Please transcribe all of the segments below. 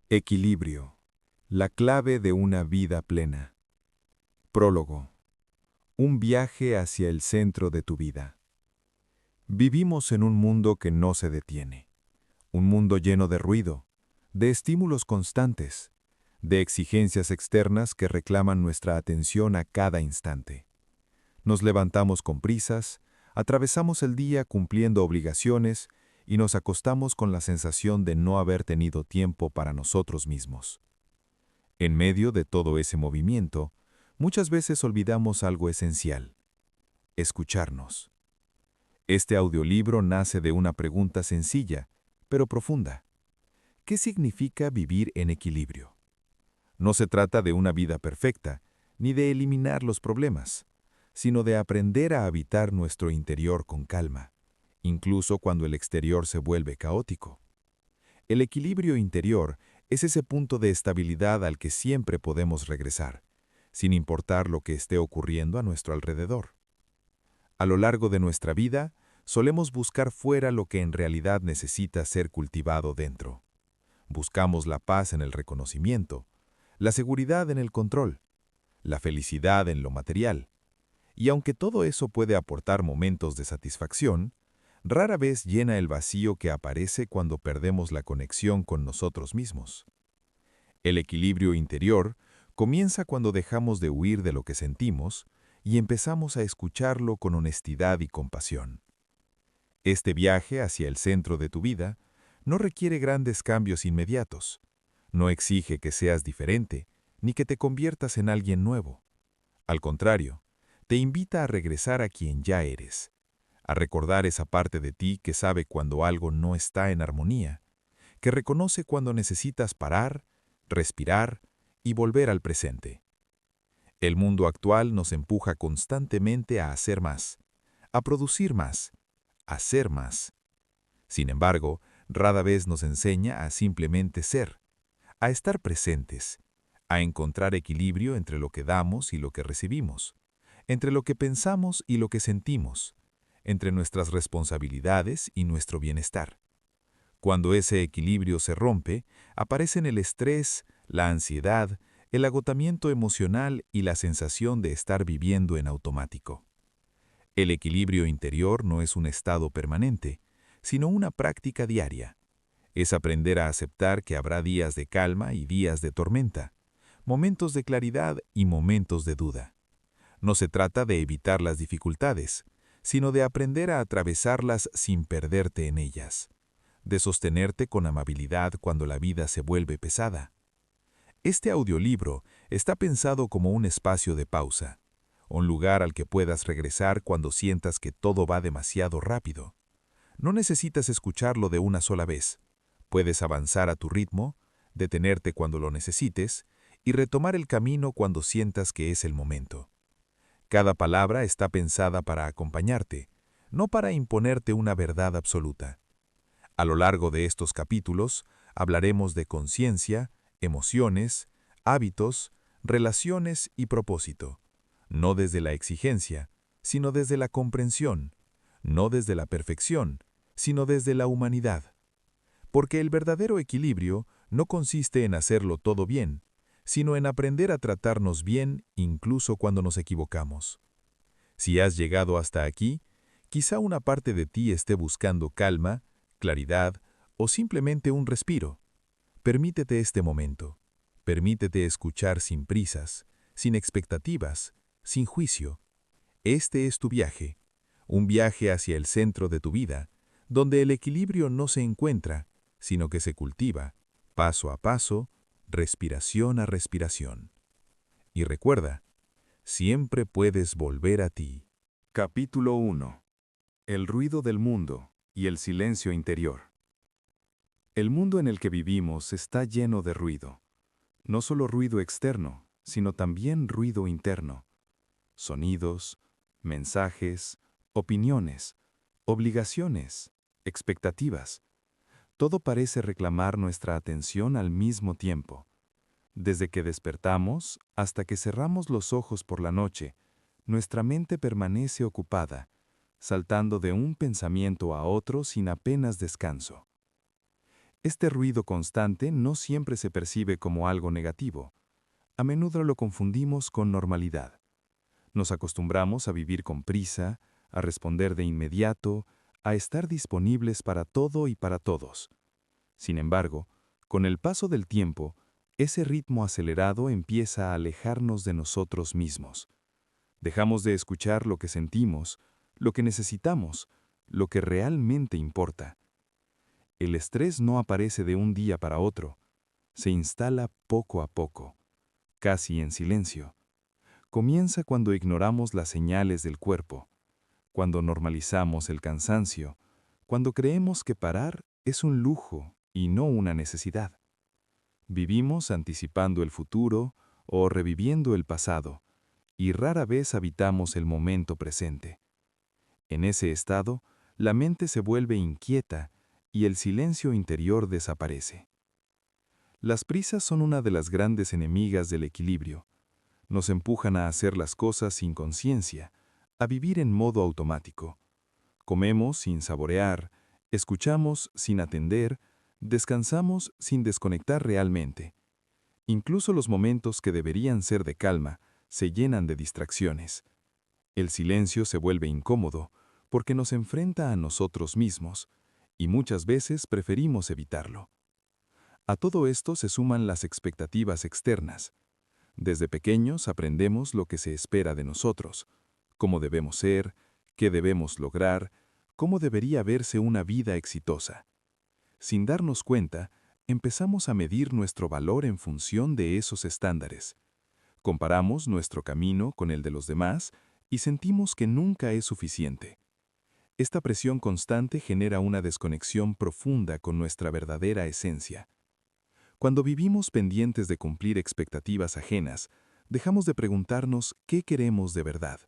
Equilibrio. La clave de una vida plena. Prólogo. Un viaje hacia el centro de tu vida. Vivimos en un mundo que no se detiene. Un mundo lleno de ruido, de estímulos constantes, de exigencias externas que reclaman nuestra atención a cada instante. Nos levantamos con prisas, atravesamos el día cumpliendo obligaciones y nos acostamos con la sensación de no haber tenido tiempo para nosotros mismos. En medio de todo ese movimiento, muchas veces olvidamos algo esencial: escucharnos. Este audiolibro nace de una pregunta sencilla, pero profunda. ¿Qué significa vivir en equilibrio? No se trata de una vida perfecta, ni de eliminar los problemas, sino de aprender a habitar nuestro interior con calma, incluso cuando el exterior se vuelve caótico. El equilibrio interior es ese punto de estabilidad al que siempre podemos regresar, sin importar lo que esté ocurriendo a nuestro alrededor. A lo largo de nuestra vida, solemos buscar fuera lo que en realidad necesita ser cultivado dentro. Buscamos la paz en el reconocimiento, la seguridad en el control, la felicidad en lo material. Y aunque todo eso puede aportar momentos de satisfacción, rara vez llena el vacío que aparece cuando perdemos la conexión con nosotros mismos. El equilibrio interior comienza cuando dejamos de huir de lo que sentimos y empezamos a escucharlo con honestidad y compasión. Este viaje hacia el centro de tu vida no requiere grandes cambios inmediatos. No exige que seas diferente, ni que te conviertas en alguien nuevo. Al contrario, te invita a regresar a quien ya eres, a recordar esa parte de ti que sabe cuando algo no está en armonía, que reconoce cuando necesitas parar, respirar y volver al presente. El mundo actual nos empuja constantemente a hacer más, a producir más, a ser más. Sin embargo, rara vez nos enseña a simplemente ser, a estar presentes, a encontrar equilibrio entre lo que damos y lo que recibimos, entre lo que pensamos y lo que sentimos, entre nuestras responsabilidades y nuestro bienestar. Cuando ese equilibrio se rompe, aparecen el estrés, la ansiedad, el agotamiento emocional y la sensación de estar viviendo en automático. El equilibrio interior no es un estado permanente, sino una práctica diaria. Es aprender a aceptar que habrá días de calma y días de tormenta, momentos de claridad y momentos de duda. No se trata de evitar las dificultades, sino de aprender a atravesarlas sin perderte en ellas, de sostenerte con amabilidad cuando la vida se vuelve pesada. Este audiolibro está pensado como un espacio de pausa, un lugar al que puedas regresar cuando sientas que todo va demasiado rápido. No necesitas escucharlo de una sola vez. Puedes avanzar a tu ritmo, detenerte cuando lo necesites y retomar el camino cuando sientas que es el momento. Cada palabra está pensada para acompañarte, no para imponerte una verdad absoluta. A lo largo de estos capítulos hablaremos de conciencia, emociones, hábitos, relaciones y propósito, no desde la exigencia, sino desde la comprensión, no desde la perfección, sino desde la humanidad. Porque el verdadero equilibrio no consiste en hacerlo todo bien, sino en aprender a tratarnos bien incluso cuando nos equivocamos. Si has llegado hasta aquí, quizá una parte de ti esté buscando calma, claridad o simplemente un respiro. Permítete este momento. Permítete escuchar sin prisas, sin expectativas, sin juicio. Este es tu viaje, un viaje hacia el centro de tu vida, donde el equilibrio no se encuentra, sino que se cultiva, paso a paso, respiración a respiración. Y recuerda, siempre puedes volver a ti. Capítulo 1. El ruido del mundo y el silencio interior. El mundo en el que vivimos está lleno de ruido. No solo ruido externo, sino también ruido interno. Sonidos, mensajes, opiniones, obligaciones, expectativas. Todo parece reclamar nuestra atención al mismo tiempo. Desde que despertamos hasta que cerramos los ojos por la noche, nuestra mente permanece ocupada, saltando de un pensamiento a otro sin apenas descanso. Este ruido constante no siempre se percibe como algo negativo. A menudo lo confundimos con normalidad. Nos acostumbramos a vivir con prisa, a responder de inmediato, a estar disponibles para todo y para todos. Sin embargo, con el paso del tiempo, ese ritmo acelerado empieza a alejarnos de nosotros mismos. Dejamos de escuchar lo que sentimos, lo que necesitamos, lo que realmente importa. El estrés no aparece de un día para otro, se instala poco a poco, casi en silencio. Comienza cuando ignoramos las señales del cuerpo, cuando normalizamos el cansancio, cuando creemos que parar es un lujo y no una necesidad. Vivimos anticipando el futuro o reviviendo el pasado, y rara vez habitamos el momento presente. En ese estado, la mente se vuelve inquieta y el silencio interior desaparece. Las prisas son una de las grandes enemigas del equilibrio. Nos empujan a hacer las cosas sin conciencia, a vivir en modo automático. Comemos sin saborear, escuchamos sin atender, descansamos sin desconectar realmente. Incluso los momentos que deberían ser de calma se llenan de distracciones. El silencio se vuelve incómodo porque nos enfrenta a nosotros mismos, y muchas veces preferimos evitarlo. A todo esto se suman las expectativas externas. Desde pequeños aprendemos lo que se espera de nosotros, cómo debemos ser, qué debemos lograr, cómo debería verse una vida exitosa. Sin darnos cuenta, empezamos a medir nuestro valor en función de esos estándares. Comparamos nuestro camino con el de los demás y sentimos que nunca es suficiente. Esta presión constante genera una desconexión profunda con nuestra verdadera esencia. Cuando vivimos pendientes de cumplir expectativas ajenas, dejamos de preguntarnos qué queremos de verdad.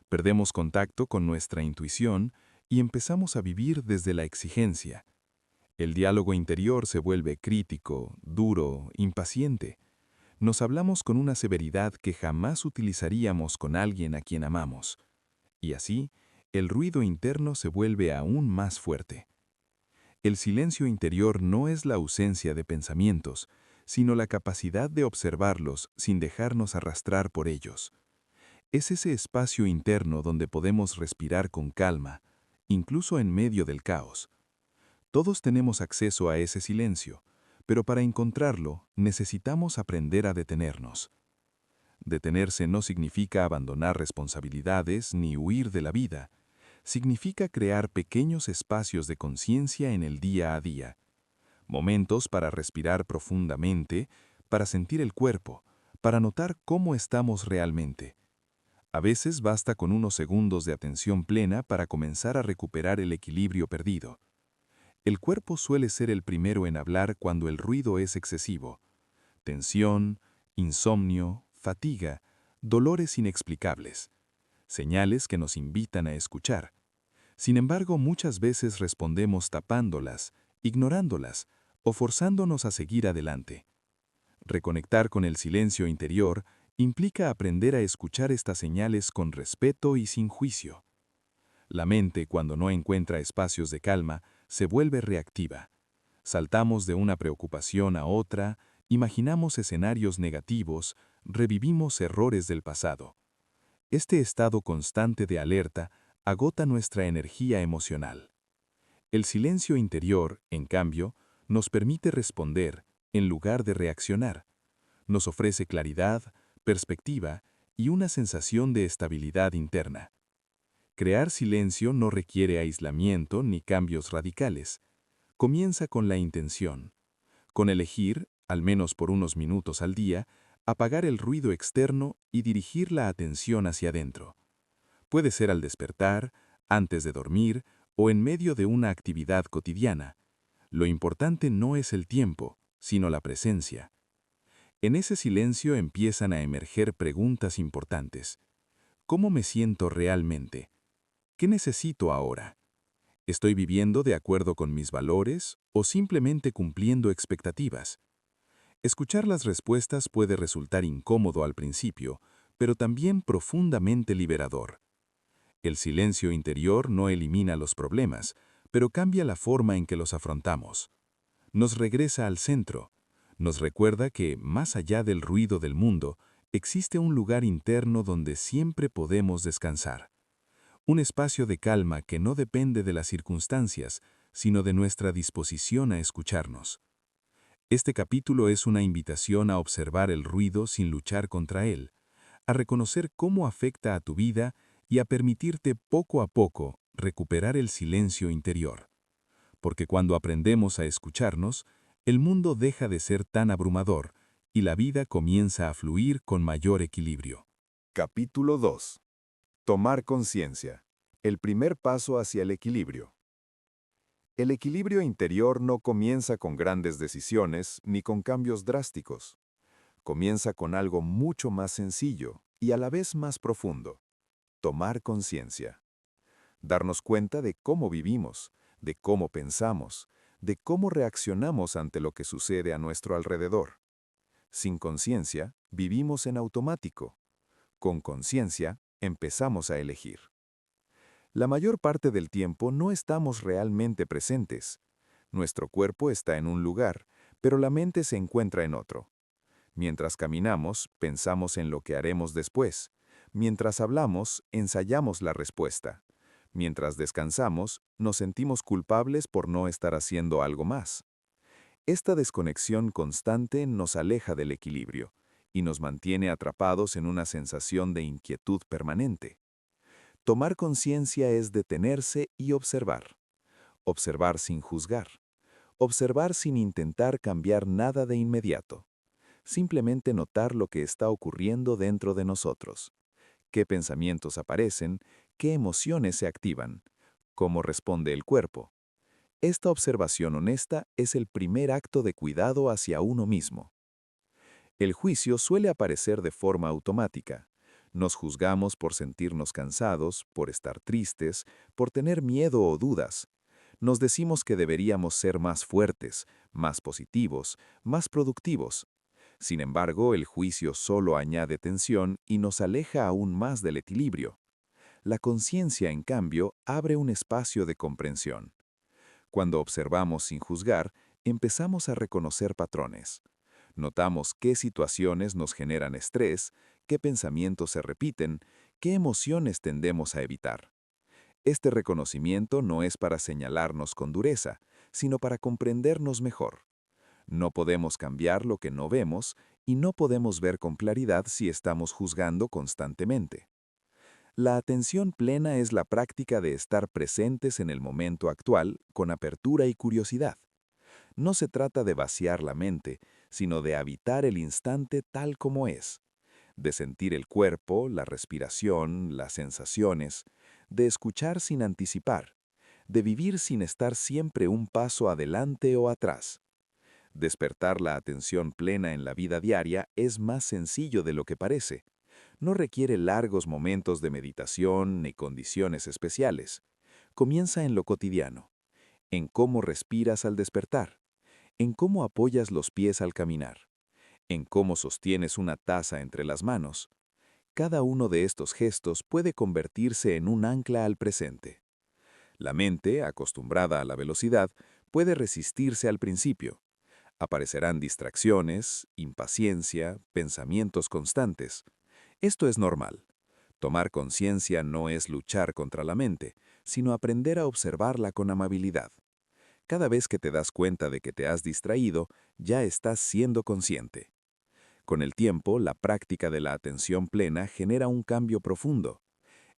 Perdemos contacto con nuestra intuición y empezamos a vivir desde la exigencia. El diálogo interior se vuelve crítico, duro, impaciente. Nos hablamos con una severidad que jamás utilizaríamos con alguien a quien amamos. Y así, el ruido interno se vuelve aún más fuerte. El silencio interior no es la ausencia de pensamientos, sino la capacidad de observarlos sin dejarnos arrastrar por ellos. Es ese espacio interno donde podemos respirar con calma, incluso en medio del caos. Todos tenemos acceso a ese silencio, pero para encontrarlo necesitamos aprender a detenernos. Detenerse no significa abandonar responsabilidades ni huir de la vida. Significa crear pequeños espacios de conciencia en el día a día. Momentos para respirar profundamente, para sentir el cuerpo, para notar cómo estamos realmente. A veces basta con unos segundos de atención plena para comenzar a recuperar el equilibrio perdido. El cuerpo suele ser el primero en hablar cuando el ruido es excesivo. Tensión, insomnio, fatiga, dolores inexplicables. Señales que nos invitan a escuchar. Sin embargo, muchas veces respondemos tapándolas, ignorándolas o forzándonos a seguir adelante. Reconectar con el silencio interior implica aprender a escuchar estas señales con respeto y sin juicio. La mente, cuando no encuentra espacios de calma, se vuelve reactiva. Saltamos de una preocupación a otra, imaginamos escenarios negativos, revivimos errores del pasado. Este estado constante de alerta agota nuestra energía emocional. El silencio interior, en cambio, nos permite responder en lugar de reaccionar. Nos ofrece claridad, perspectiva y una sensación de estabilidad interna. Crear silencio no requiere aislamiento ni cambios radicales. Comienza con la intención, con elegir, al menos por unos minutos al día, apagar el ruido externo y dirigir la atención hacia adentro. Puede ser al despertar, antes de dormir o en medio de una actividad cotidiana. Lo importante no es el tiempo, sino la presencia. En ese silencio empiezan a emerger preguntas importantes. ¿Cómo me siento realmente? ¿Qué necesito ahora? ¿Estoy viviendo de acuerdo con mis valores o simplemente cumpliendo expectativas? Escuchar las respuestas puede resultar incómodo al principio, pero también profundamente liberador. El silencio interior no elimina los problemas, pero cambia la forma en que los afrontamos. Nos regresa al centro. Nos recuerda que, más allá del ruido del mundo, existe un lugar interno donde siempre podemos descansar. Un espacio de calma que no depende de las circunstancias, sino de nuestra disposición a escucharnos. Este capítulo es una invitación a observar el ruido sin luchar contra él, a reconocer cómo afecta a tu vida y a permitirte poco a poco recuperar el silencio interior. Porque cuando aprendemos a escucharnos, el mundo deja de ser tan abrumador y la vida comienza a fluir con mayor equilibrio. Capítulo 2. Tomar conciencia. El primer paso hacia el equilibrio. El equilibrio interior no comienza con grandes decisiones ni con cambios drásticos. Comienza con algo mucho más sencillo y a la vez más profundo. Tomar conciencia. Darnos cuenta de cómo vivimos, de cómo pensamos, de cómo reaccionamos ante lo que sucede a nuestro alrededor. Sin conciencia, vivimos en automático. Con conciencia, empezamos a elegir. La mayor parte del tiempo no estamos realmente presentes. Nuestro cuerpo está en un lugar, pero la mente se encuentra en otro. Mientras caminamos, pensamos en lo que haremos después. Mientras hablamos, ensayamos la respuesta. Mientras descansamos, nos sentimos culpables por no estar haciendo algo más. Esta desconexión constante nos aleja del equilibrio y nos mantiene atrapados en una sensación de inquietud permanente. Tomar conciencia es detenerse y observar. Observar sin juzgar. Observar sin intentar cambiar nada de inmediato. Simplemente notar lo que está ocurriendo dentro de nosotros. Qué pensamientos aparecen, qué emociones se activan, cómo responde el cuerpo. Esta observación honesta es el primer acto de cuidado hacia uno mismo. El juicio suele aparecer de forma automática. Nos juzgamos por sentirnos cansados, por estar tristes, por tener miedo o dudas. Nos decimos que deberíamos ser más fuertes, más positivos, más productivos. Sin embargo, el juicio solo añade tensión y nos aleja aún más del equilibrio. La conciencia, en cambio, abre un espacio de comprensión. Cuando observamos sin juzgar, empezamos a reconocer patrones. Notamos qué situaciones nos generan estrés, qué pensamientos se repiten, qué emociones tendemos a evitar. Este reconocimiento no es para señalarnos con dureza, sino para comprendernos mejor. No podemos cambiar lo que no vemos y no podemos ver con claridad si estamos juzgando constantemente. La atención plena es la práctica de estar presentes en el momento actual con apertura y curiosidad. No se trata de vaciar la mente, sino de habitar el instante tal como es, de sentir el cuerpo, la respiración, las sensaciones, de escuchar sin anticipar, de vivir sin estar siempre un paso adelante o atrás. Despertar la atención plena en la vida diaria es más sencillo de lo que parece. No requiere largos momentos de meditación ni condiciones especiales. Comienza en lo cotidiano, en cómo respiras al despertar, en cómo apoyas los pies al caminar, en cómo sostienes una taza entre las manos. Cada uno de estos gestos puede convertirse en un ancla al presente. La mente, acostumbrada a la velocidad, puede resistirse al principio. Aparecerán distracciones, impaciencia, pensamientos constantes. Esto es normal. Tomar conciencia no es luchar contra la mente, sino aprender a observarla con amabilidad. Cada vez que te das cuenta de que te has distraído, ya estás siendo consciente. Con el tiempo, la práctica de la atención plena genera un cambio profundo.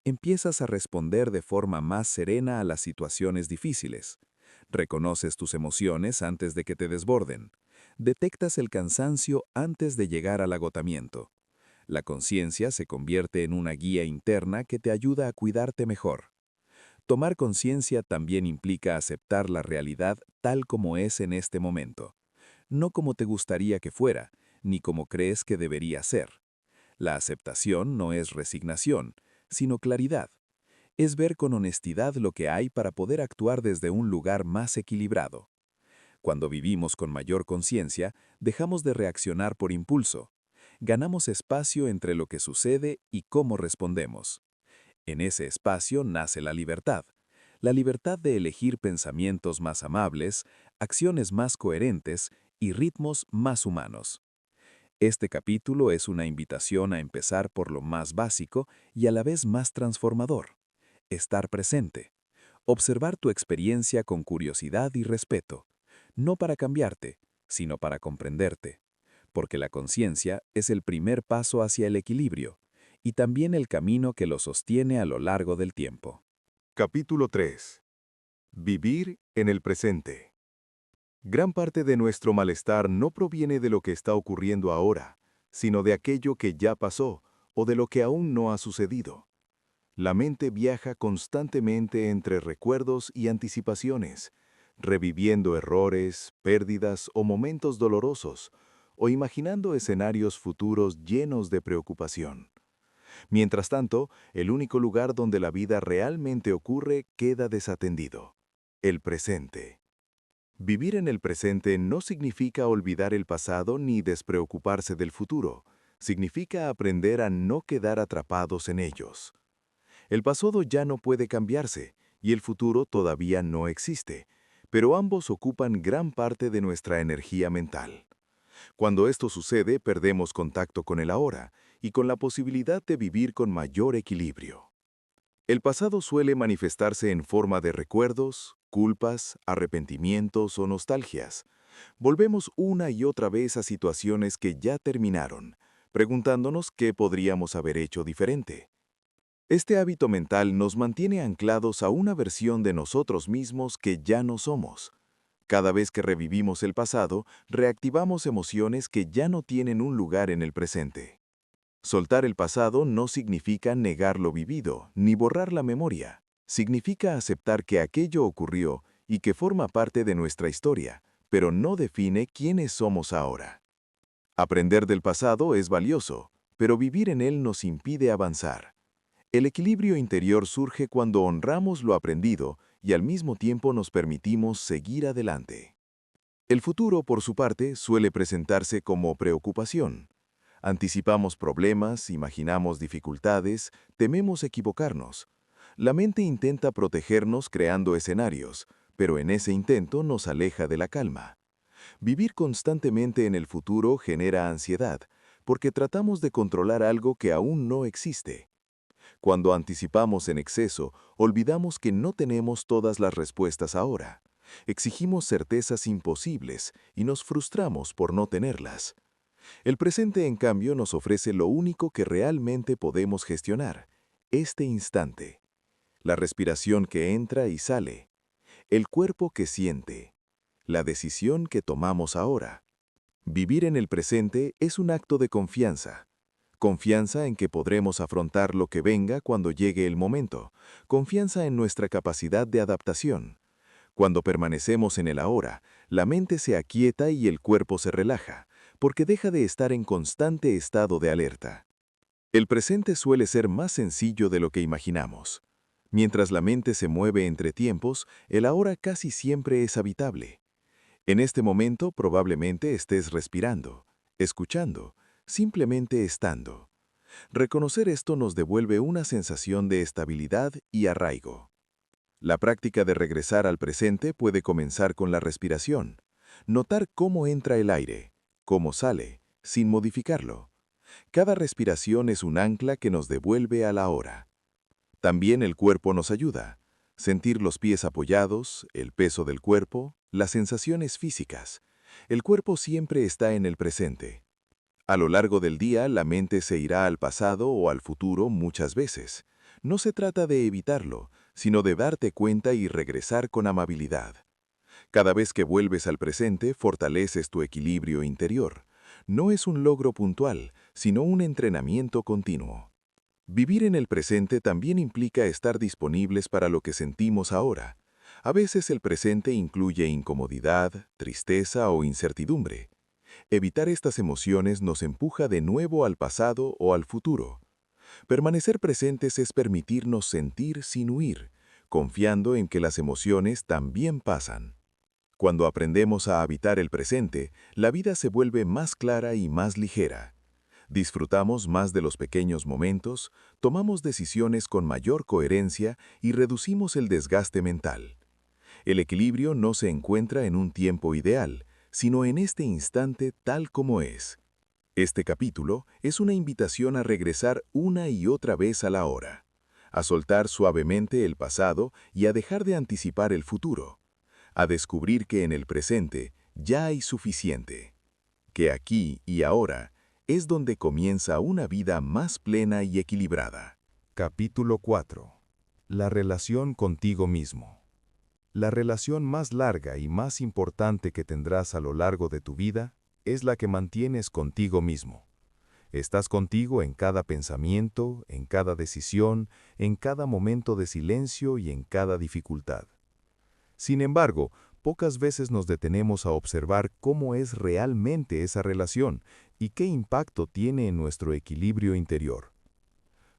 Empiezas a responder de forma más serena a las situaciones difíciles. Reconoces tus emociones antes de que te desborden. Detectas el cansancio antes de llegar al agotamiento. La conciencia se convierte en una guía interna que te ayuda a cuidarte mejor. Tomar conciencia también implica aceptar la realidad tal como es en este momento. No como te gustaría que fuera, ni como crees que debería ser. La aceptación no es resignación, sino claridad. Es ver con honestidad lo que hay para poder actuar desde un lugar más equilibrado. Cuando vivimos con mayor conciencia, dejamos de reaccionar por impulso. Ganamos espacio entre lo que sucede y cómo respondemos. En ese espacio nace la libertad de elegir pensamientos más amables, acciones más coherentes y ritmos más humanos. Este capítulo es una invitación a empezar por lo más básico y a la vez más transformador: estar presente. Observar tu experiencia con curiosidad y respeto, no para cambiarte, sino para comprenderte, porque la conciencia es el primer paso hacia el equilibrio y también el camino que lo sostiene a lo largo del tiempo. Capítulo 3. Vivir en el presente. Gran parte de nuestro malestar no proviene de lo que está ocurriendo ahora, sino de aquello que ya pasó o de lo que aún no ha sucedido. La mente viaja constantemente entre recuerdos y anticipaciones, reviviendo errores, pérdidas o momentos dolorosos, o imaginando escenarios futuros llenos de preocupación. Mientras tanto, el único lugar donde la vida realmente ocurre queda desatendido: el presente. Vivir en el presente no significa olvidar el pasado ni despreocuparse del futuro. Significa aprender a no quedar atrapados en ellos. El pasado ya no puede cambiarse y el futuro todavía no existe, pero ambos ocupan gran parte de nuestra energía mental. Cuando esto sucede, perdemos contacto con el ahora y con la posibilidad de vivir con mayor equilibrio. El pasado suele manifestarse en forma de recuerdos, culpas, arrepentimientos o nostalgias. Volvemos una y otra vez a situaciones que ya terminaron, preguntándonos qué podríamos haber hecho diferente. Este hábito mental nos mantiene anclados a una versión de nosotros mismos que ya no somos. Cada vez que revivimos el pasado, reactivamos emociones que ya no tienen un lugar en el presente. Soltar el pasado no significa negar lo vivido, ni borrar la memoria. Significa aceptar que aquello ocurrió y que forma parte de nuestra historia, pero no define quiénes somos ahora. Aprender del pasado es valioso, pero vivir en él nos impide avanzar. El equilibrio interior surge cuando honramos lo aprendido y al mismo tiempo nos permitimos seguir adelante. El futuro, por su parte, suele presentarse como preocupación. Anticipamos problemas, imaginamos dificultades, tememos equivocarnos. La mente intenta protegernos creando escenarios, pero en ese intento nos aleja de la calma. Vivir constantemente en el futuro genera ansiedad, porque tratamos de controlar algo que aún no existe. Cuando anticipamos en exceso, olvidamos que no tenemos todas las respuestas ahora. Exigimos certezas imposibles y nos frustramos por no tenerlas. El presente, en cambio, nos ofrece lo único que realmente podemos gestionar: este instante. La respiración que entra y sale, el cuerpo que siente, la decisión que tomamos ahora. Vivir en el presente es un acto de confianza. Confianza en que podremos afrontar lo que venga cuando llegue el momento. Confianza en nuestra capacidad de adaptación. Cuando permanecemos en el ahora, la mente se aquieta y el cuerpo se relaja, porque deja de estar en constante estado de alerta. El presente suele ser más sencillo de lo que imaginamos. Mientras la mente se mueve entre tiempos, el ahora casi siempre es habitable. En este momento probablemente estés respirando, escuchando, simplemente estando. Reconocer esto nos devuelve una sensación de estabilidad y arraigo. La práctica de regresar al presente puede comenzar con la respiración. Notar cómo entra el aire, cómo sale, sin modificarlo. Cada respiración es un ancla que nos devuelve a la hora. También el cuerpo nos ayuda. Sentir los pies apoyados, el peso del cuerpo, las sensaciones físicas. El cuerpo siempre está en el presente. A lo largo del día, la mente se irá al pasado o al futuro muchas veces. No se trata de evitarlo, sino de darte cuenta y regresar con amabilidad. Cada vez que vuelves al presente, fortaleces tu equilibrio interior. No es un logro puntual, sino un entrenamiento continuo. Vivir en el presente también implica estar disponibles para lo que sentimos ahora. A veces el presente incluye incomodidad, tristeza o incertidumbre. Evitar estas emociones nos empuja de nuevo al pasado o al futuro. Permanecer presentes es permitirnos sentir sin huir, confiando en que las emociones también pasan. Cuando aprendemos a habitar el presente, la vida se vuelve más clara y más ligera. Disfrutamos más de los pequeños momentos, tomamos decisiones con mayor coherencia y reducimos el desgaste mental. El equilibrio no se encuentra en un tiempo ideal, sino en este instante tal como es. Este capítulo es una invitación a regresar una y otra vez a la hora, a soltar suavemente el pasado y a dejar de anticipar el futuro, a descubrir que en el presente ya hay suficiente, que aquí y ahora es donde comienza una vida más plena y equilibrada. Capítulo 4. La relación contigo mismo. La relación más larga y más importante que tendrás a lo largo de tu vida es la que mantienes contigo mismo. Estás contigo en cada pensamiento, en cada decisión, en cada momento de silencio y en cada dificultad. Sin embargo, pocas veces nos detenemos a observar cómo es realmente esa relación y qué impacto tiene en nuestro equilibrio interior.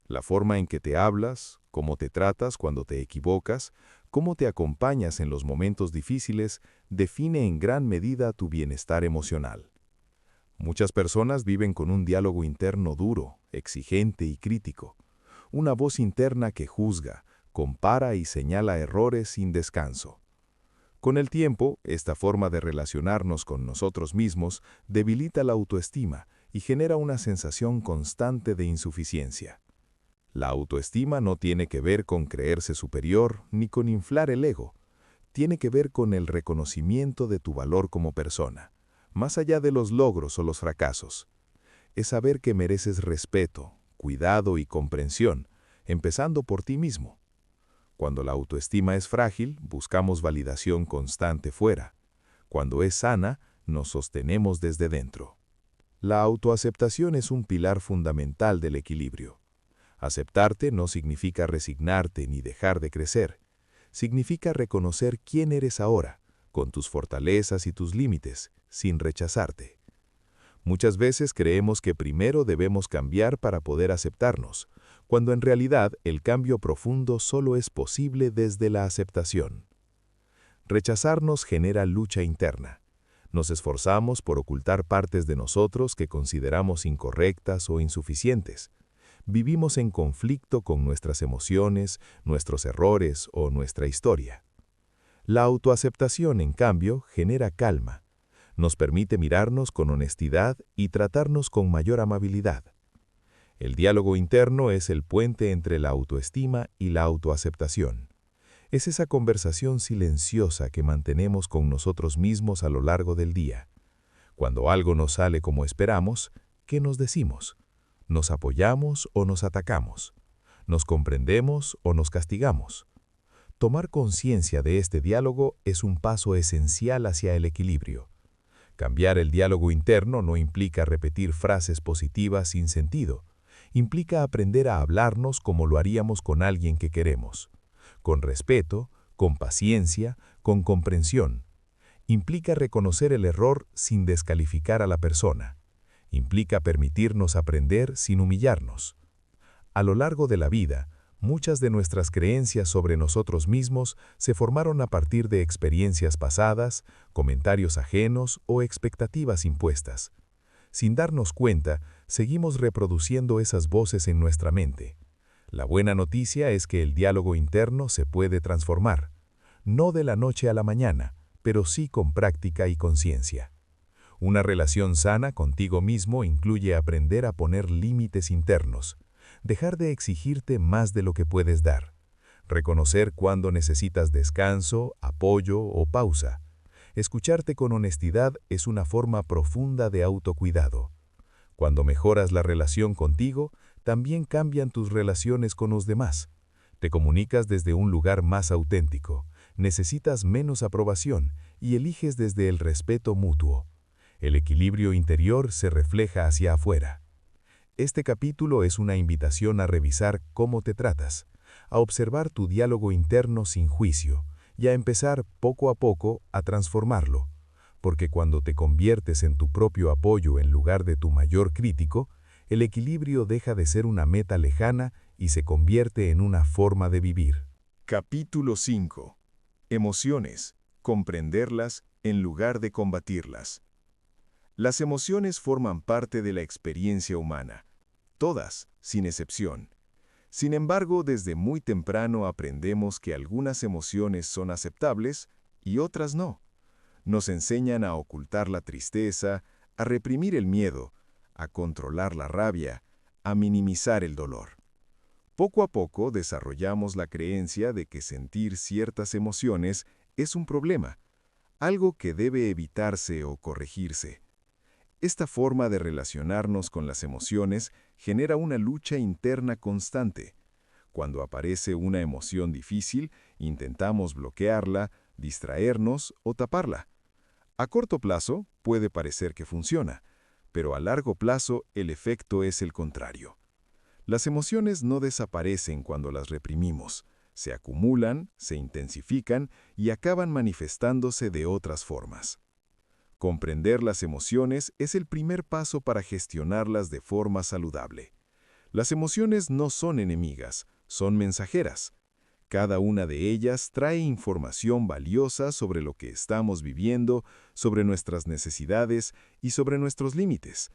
La forma en que te hablas, cómo te tratas cuando te equivocas, cómo te acompañas en los momentos difíciles, define en gran medida tu bienestar emocional. Muchas personas viven con un diálogo interno duro, exigente y crítico. Una voz interna que juzga, compara y señala errores sin descanso. Con el tiempo, esta forma de relacionarnos con nosotros mismos debilita la autoestima y genera una sensación constante de insuficiencia. La autoestima no tiene que ver con creerse superior ni con inflar el ego. Tiene que ver con el reconocimiento de tu valor como persona, más allá de los logros o los fracasos. Es saber que mereces respeto, cuidado y comprensión, empezando por ti mismo. Cuando la autoestima es frágil, buscamos validación constante fuera. Cuando es sana, nos sostenemos desde dentro. La autoaceptación es un pilar fundamental del equilibrio. Aceptarte no significa resignarte ni dejar de crecer. Significa reconocer quién eres ahora, con tus fortalezas y tus límites, sin rechazarte. Muchas veces creemos que primero debemos cambiar para poder aceptarnos, cuando en realidad el cambio profundo solo es posible desde la aceptación. Rechazarnos genera lucha interna. Nos esforzamos por ocultar partes de nosotros que consideramos incorrectas o insuficientes. Vivimos en conflicto con nuestras emociones, nuestros errores o nuestra historia. La autoaceptación, en cambio, genera calma. Nos permite mirarnos con honestidad y tratarnos con mayor amabilidad. El diálogo interno es el puente entre la autoestima y la autoaceptación. Es esa conversación silenciosa que mantenemos con nosotros mismos a lo largo del día. Cuando algo no sale como esperamos, ¿qué nos decimos? ¿Nos apoyamos o nos atacamos? ¿Nos comprendemos o nos castigamos? Tomar conciencia de este diálogo es un paso esencial hacia el equilibrio. Cambiar el diálogo interno no implica repetir frases positivas sin sentido. Implica aprender a hablarnos como lo haríamos con alguien que queremos. Con respeto, con paciencia, con comprensión. Implica reconocer el error sin descalificar a la persona. Implica permitirnos aprender sin humillarnos. A lo largo de la vida, muchas de nuestras creencias sobre nosotros mismos se formaron a partir de experiencias pasadas, comentarios ajenos o expectativas impuestas. Sin darnos cuenta, seguimos reproduciendo esas voces en nuestra mente. La buena noticia es que el diálogo interno se puede transformar, no de la noche a la mañana, pero sí con práctica y conciencia. Una relación sana contigo mismo incluye aprender a poner límites internos, dejar de exigirte más de lo que puedes dar, reconocer cuándo necesitas descanso, apoyo o pausa. Escucharte con honestidad es una forma profunda de autocuidado. Cuando mejoras la relación contigo, también cambian tus relaciones con los demás. Te comunicas desde un lugar más auténtico, necesitas menos aprobación y eliges desde el respeto mutuo. El equilibrio interior se refleja hacia afuera. Este capítulo es una invitación a revisar cómo te tratas, a observar tu diálogo interno sin juicio y a empezar poco a poco a transformarlo, porque cuando te conviertes en tu propio apoyo en lugar de tu mayor crítico, el equilibrio deja de ser una meta lejana y se convierte en una forma de vivir. Capítulo 5. Emociones. Comprenderlas en lugar de combatirlas. Las emociones forman parte de la experiencia humana. Todas, sin excepción. Sin embargo, desde muy temprano aprendemos que algunas emociones son aceptables y otras no. Nos enseñan a ocultar la tristeza, a reprimir el miedo, a controlar la rabia, a minimizar el dolor. Poco a poco desarrollamos la creencia de que sentir ciertas emociones es un problema, algo que debe evitarse o corregirse. Esta forma de relacionarnos con las emociones genera una lucha interna constante. Cuando aparece una emoción difícil, intentamos bloquearla, distraernos o taparla. A corto plazo puede parecer que funciona, pero a largo plazo el efecto es el contrario. Las emociones no desaparecen cuando las reprimimos, se acumulan, se intensifican y acaban manifestándose de otras formas. Comprender las emociones es el primer paso para gestionarlas de forma saludable. Las emociones no son enemigas, son mensajeras. Cada una de ellas trae información valiosa sobre lo que estamos viviendo, sobre nuestras necesidades y sobre nuestros límites.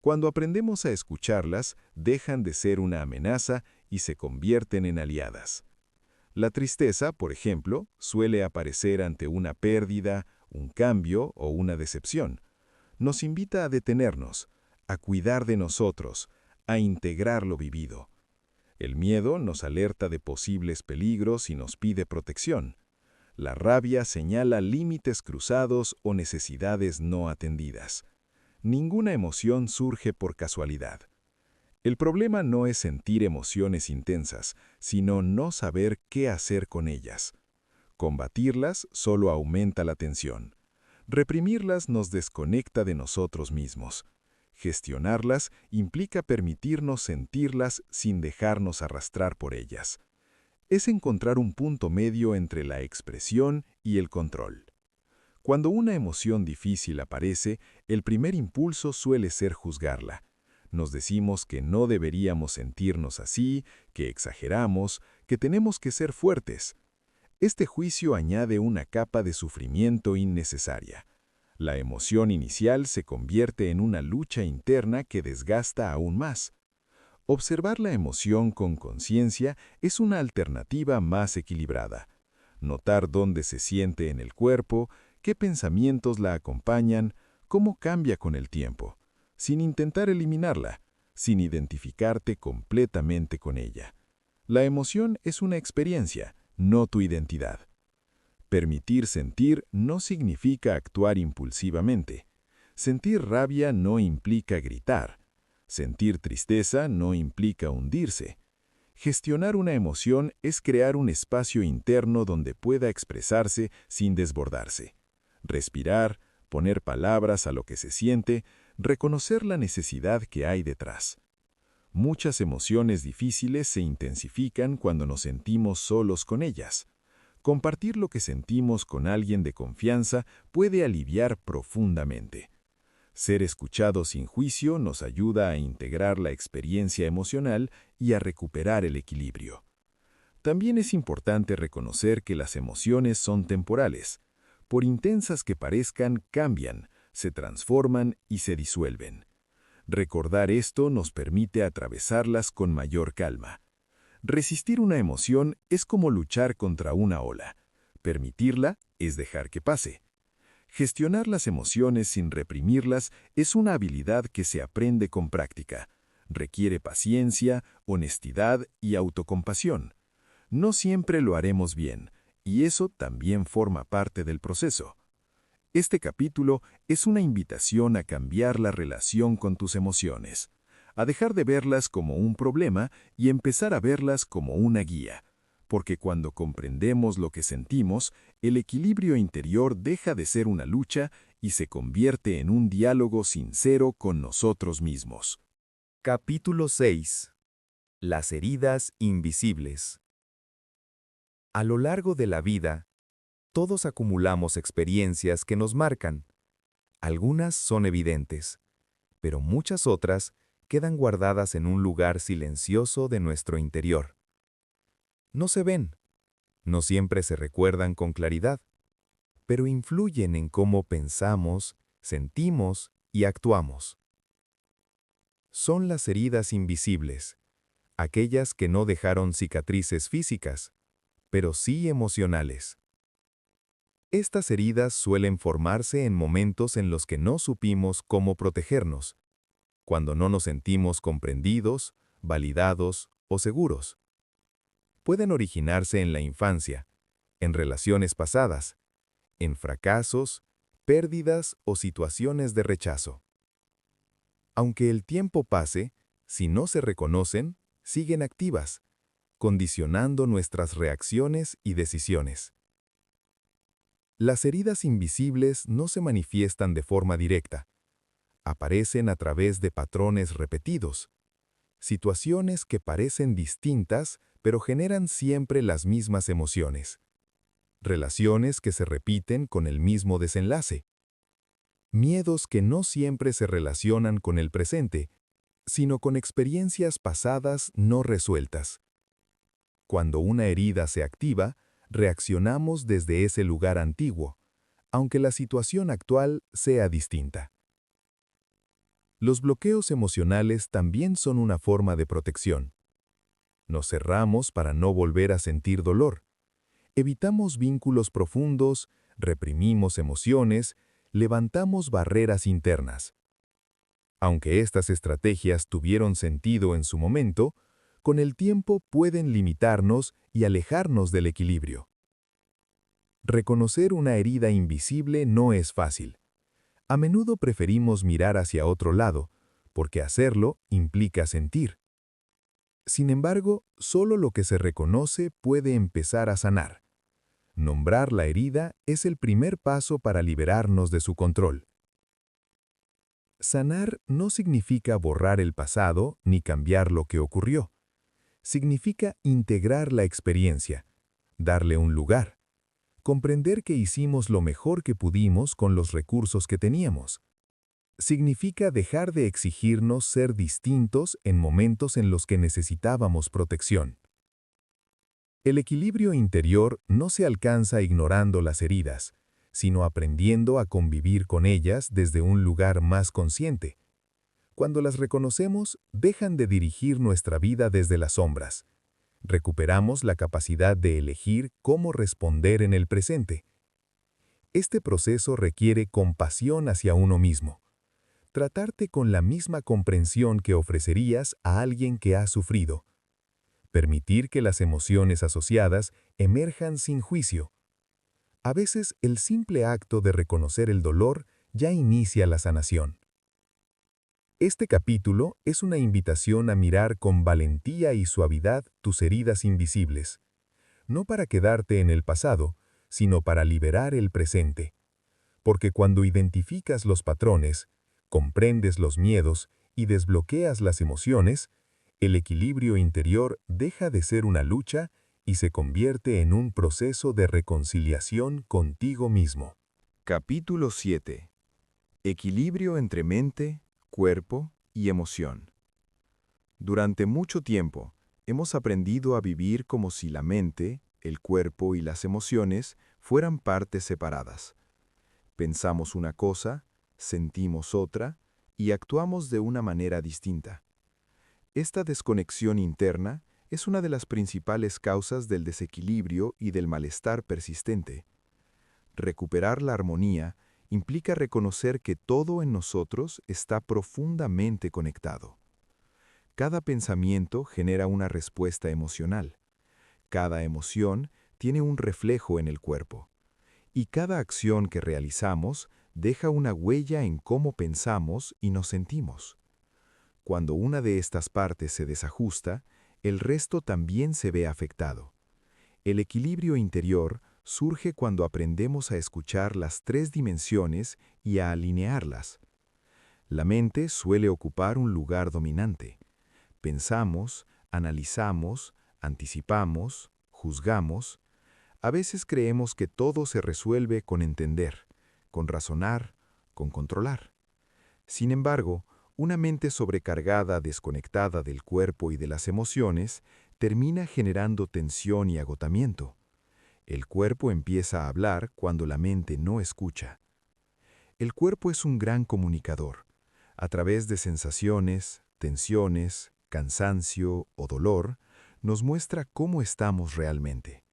Cuando aprendemos a escucharlas, dejan de ser una amenaza y se convierten en aliadas. La tristeza, por ejemplo, suele aparecer ante una pérdida, un cambio o una decepción. Nos invita a detenernos, a cuidar de nosotros, a integrar lo vivido. El miedo nos alerta de posibles peligros y nos pide protección. La rabia señala límites cruzados o necesidades no atendidas. Ninguna emoción surge por casualidad. El problema no es sentir emociones intensas, sino no saber qué hacer con ellas. Combatirlas solo aumenta la tensión. Reprimirlas nos desconecta de nosotros mismos. Gestionarlas implica permitirnos sentirlas sin dejarnos arrastrar por ellas. Es encontrar un punto medio entre la expresión y el control. Cuando una emoción difícil aparece, el primer impulso suele ser juzgarla. Nos decimos que no deberíamos sentirnos así, que exageramos, que tenemos que ser fuertes. Este juicio añade una capa de sufrimiento innecesaria. La emoción inicial se convierte en una lucha interna que desgasta aún más. Observar la emoción con conciencia es una alternativa más equilibrada. Notar dónde se siente en el cuerpo, qué pensamientos la acompañan, cómo cambia con el tiempo, sin intentar eliminarla, sin identificarte completamente con ella. La emoción es una experiencia, no tu identidad. Permitir sentir no significa actuar impulsivamente. Sentir rabia no implica gritar. Sentir tristeza no implica hundirse. Gestionar una emoción es crear un espacio interno donde pueda expresarse sin desbordarse. Respirar, poner palabras a lo que se siente, reconocer la necesidad que hay detrás. Muchas emociones difíciles se intensifican cuando nos sentimos solos con ellas. Compartir lo que sentimos con alguien de confianza puede aliviar profundamente. Ser escuchado sin juicio nos ayuda a integrar la experiencia emocional y a recuperar el equilibrio. También es importante reconocer que las emociones son temporales. Por intensas que parezcan, cambian, se transforman y se disuelven. Recordar esto nos permite atravesarlas con mayor calma. Resistir una emoción es como luchar contra una ola. Permitirla es dejar que pase. Gestionar las emociones sin reprimirlas es una habilidad que se aprende con práctica. Requiere paciencia, honestidad y autocompasión. No siempre lo haremos bien, y eso también forma parte del proceso. Este capítulo es una invitación a cambiar la relación con tus emociones, a dejar de verlas como un problema y empezar a verlas como una guía, porque cuando comprendemos lo que sentimos, el equilibrio interior deja de ser una lucha y se convierte en un diálogo sincero con nosotros mismos. Capítulo 6. Las heridas invisibles. A lo largo de la vida, todos acumulamos experiencias que nos marcan. Algunas son evidentes, pero muchas otras quedan guardadas en un lugar silencioso de nuestro interior. No se ven, no siempre se recuerdan con claridad, pero influyen en cómo pensamos, sentimos y actuamos. Son las heridas invisibles, aquellas que no dejaron cicatrices físicas, pero sí emocionales. Estas heridas suelen formarse en momentos en los que no supimos cómo protegernos, cuando no nos sentimos comprendidos, validados o seguros. Pueden originarse en la infancia, en relaciones pasadas, en fracasos, pérdidas o situaciones de rechazo. Aunque el tiempo pase, si no se reconocen, siguen activas, condicionando nuestras reacciones y decisiones. Las heridas invisibles no se manifiestan de forma directa. Aparecen a través de patrones repetidos, situaciones que parecen distintas, pero generan siempre las mismas emociones. Relaciones que se repiten con el mismo desenlace. Miedos que no siempre se relacionan con el presente, sino con experiencias pasadas no resueltas. Cuando una herida se activa, reaccionamos desde ese lugar antiguo, aunque la situación actual sea distinta. Los bloqueos emocionales también son una forma de protección. Nos cerramos para no volver a sentir dolor. Evitamos vínculos profundos, reprimimos emociones, levantamos barreras internas. Aunque estas estrategias tuvieron sentido en su momento, con el tiempo pueden limitarnos y alejarnos del equilibrio. Reconocer una herida invisible no es fácil. A menudo preferimos mirar hacia otro lado, porque hacerlo implica sentir. Sin embargo, solo lo que se reconoce puede empezar a sanar. Nombrar la herida es el primer paso para liberarnos de su control. Sanar no significa borrar el pasado ni cambiar lo que ocurrió. Significa integrar la experiencia, darle un lugar, comprender que hicimos lo mejor que pudimos con los recursos que teníamos. Significa dejar de exigirnos ser distintos en momentos en los que necesitábamos protección. El equilibrio interior no se alcanza ignorando las heridas, sino aprendiendo a convivir con ellas desde un lugar más consciente. Cuando las reconocemos, dejan de dirigir nuestra vida desde las sombras. Recuperamos la capacidad de elegir cómo responder en el presente. Este proceso requiere compasión hacia uno mismo. Tratarte con la misma comprensión que ofrecerías a alguien que ha sufrido. Permitir que las emociones asociadas emerjan sin juicio. A veces, el simple acto de reconocer el dolor ya inicia la sanación. Este capítulo es una invitación a mirar con valentía y suavidad tus heridas invisibles, no para quedarte en el pasado, sino para liberar el presente. Porque cuando identificas los patrones, comprendes los miedos y desbloqueas las emociones, el equilibrio interior deja de ser una lucha y se convierte en un proceso de reconciliación contigo mismo. Capítulo 7. Equilibrio entre mente, cuerpo y emoción. Durante mucho tiempo, hemos aprendido a vivir como si la mente, el cuerpo y las emociones fueran partes separadas. Pensamos una cosa, sentimos otra y actuamos de una manera distinta. Esta desconexión interna es una de las principales causas del desequilibrio y del malestar persistente. Recuperar la armonía implica reconocer que todo en nosotros está profundamente conectado. Cada pensamiento genera una respuesta emocional. Cada emoción tiene un reflejo en el cuerpo. Y cada acción que realizamos deja una huella en cómo pensamos y nos sentimos. Cuando una de estas partes se desajusta, el resto también se ve afectado. El equilibrio interior surge cuando aprendemos a escuchar las tres dimensiones y a alinearlas. La mente suele ocupar un lugar dominante. Pensamos, analizamos, anticipamos, juzgamos. A veces creemos que todo se resuelve con entender, con razonar, con controlar. Sin embargo, una mente sobrecargada, desconectada del cuerpo y de las emociones, termina generando tensión y agotamiento. El cuerpo empieza a hablar cuando la mente no escucha. El cuerpo es un gran comunicador. A través de sensaciones, tensiones, cansancio o dolor, nos muestra cómo estamos realmente.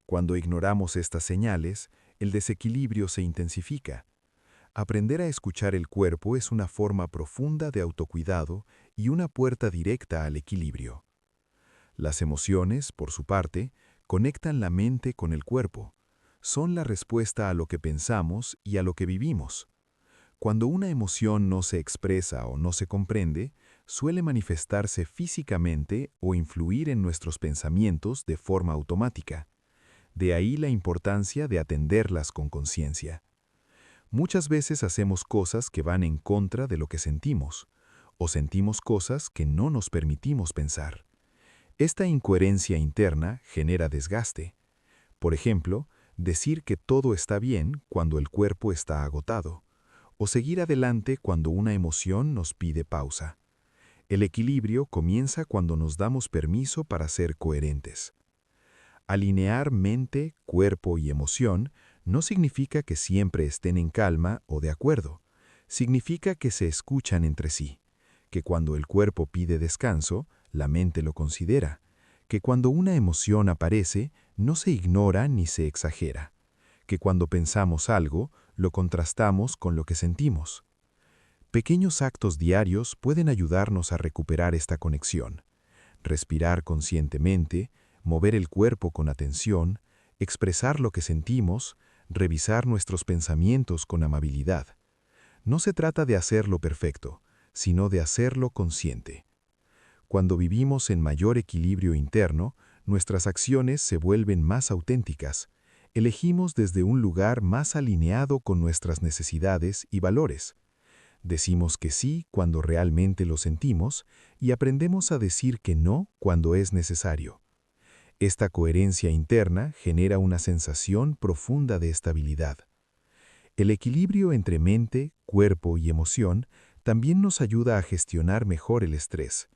Cuando ignoramos estas señales, el desequilibrio se intensifica. Aprender a escuchar el cuerpo es una forma profunda de autocuidado y una puerta directa al equilibrio. Las emociones, por su parte, conectan la mente con el cuerpo. Son la respuesta a lo que pensamos y a lo que vivimos. Cuando una emoción no se expresa o no se comprende, suele manifestarse físicamente o influir en nuestros pensamientos de forma automática. De ahí la importancia de atenderlas con conciencia. Muchas veces hacemos cosas que van en contra de lo que sentimos, o sentimos cosas que no nos permitimos pensar. Esta incoherencia interna genera desgaste. Por ejemplo, decir que todo está bien cuando el cuerpo está agotado, o seguir adelante cuando una emoción nos pide pausa. El equilibrio comienza cuando nos damos permiso para ser coherentes. Alinear mente, cuerpo y emoción no significa que siempre estén en calma o de acuerdo. Significa que se escuchan entre sí, que cuando el cuerpo pide descanso, la mente lo considera, que cuando una emoción aparece, no se ignora ni se exagera, que cuando pensamos algo, lo contrastamos con lo que sentimos. Pequeños actos diarios pueden ayudarnos a recuperar esta conexión. Respirar conscientemente, mover el cuerpo con atención, expresar lo que sentimos, revisar nuestros pensamientos con amabilidad. No se trata de hacerlo perfecto, sino de hacerlo consciente. Cuando vivimos en mayor equilibrio interno, nuestras acciones se vuelven más auténticas. Elegimos desde un lugar más alineado con nuestras necesidades y valores. Decimos que sí cuando realmente lo sentimos y aprendemos a decir que no cuando es necesario. Esta coherencia interna genera una sensación profunda de estabilidad. El equilibrio entre mente, cuerpo y emoción también nos ayuda a gestionar mejor el estrés.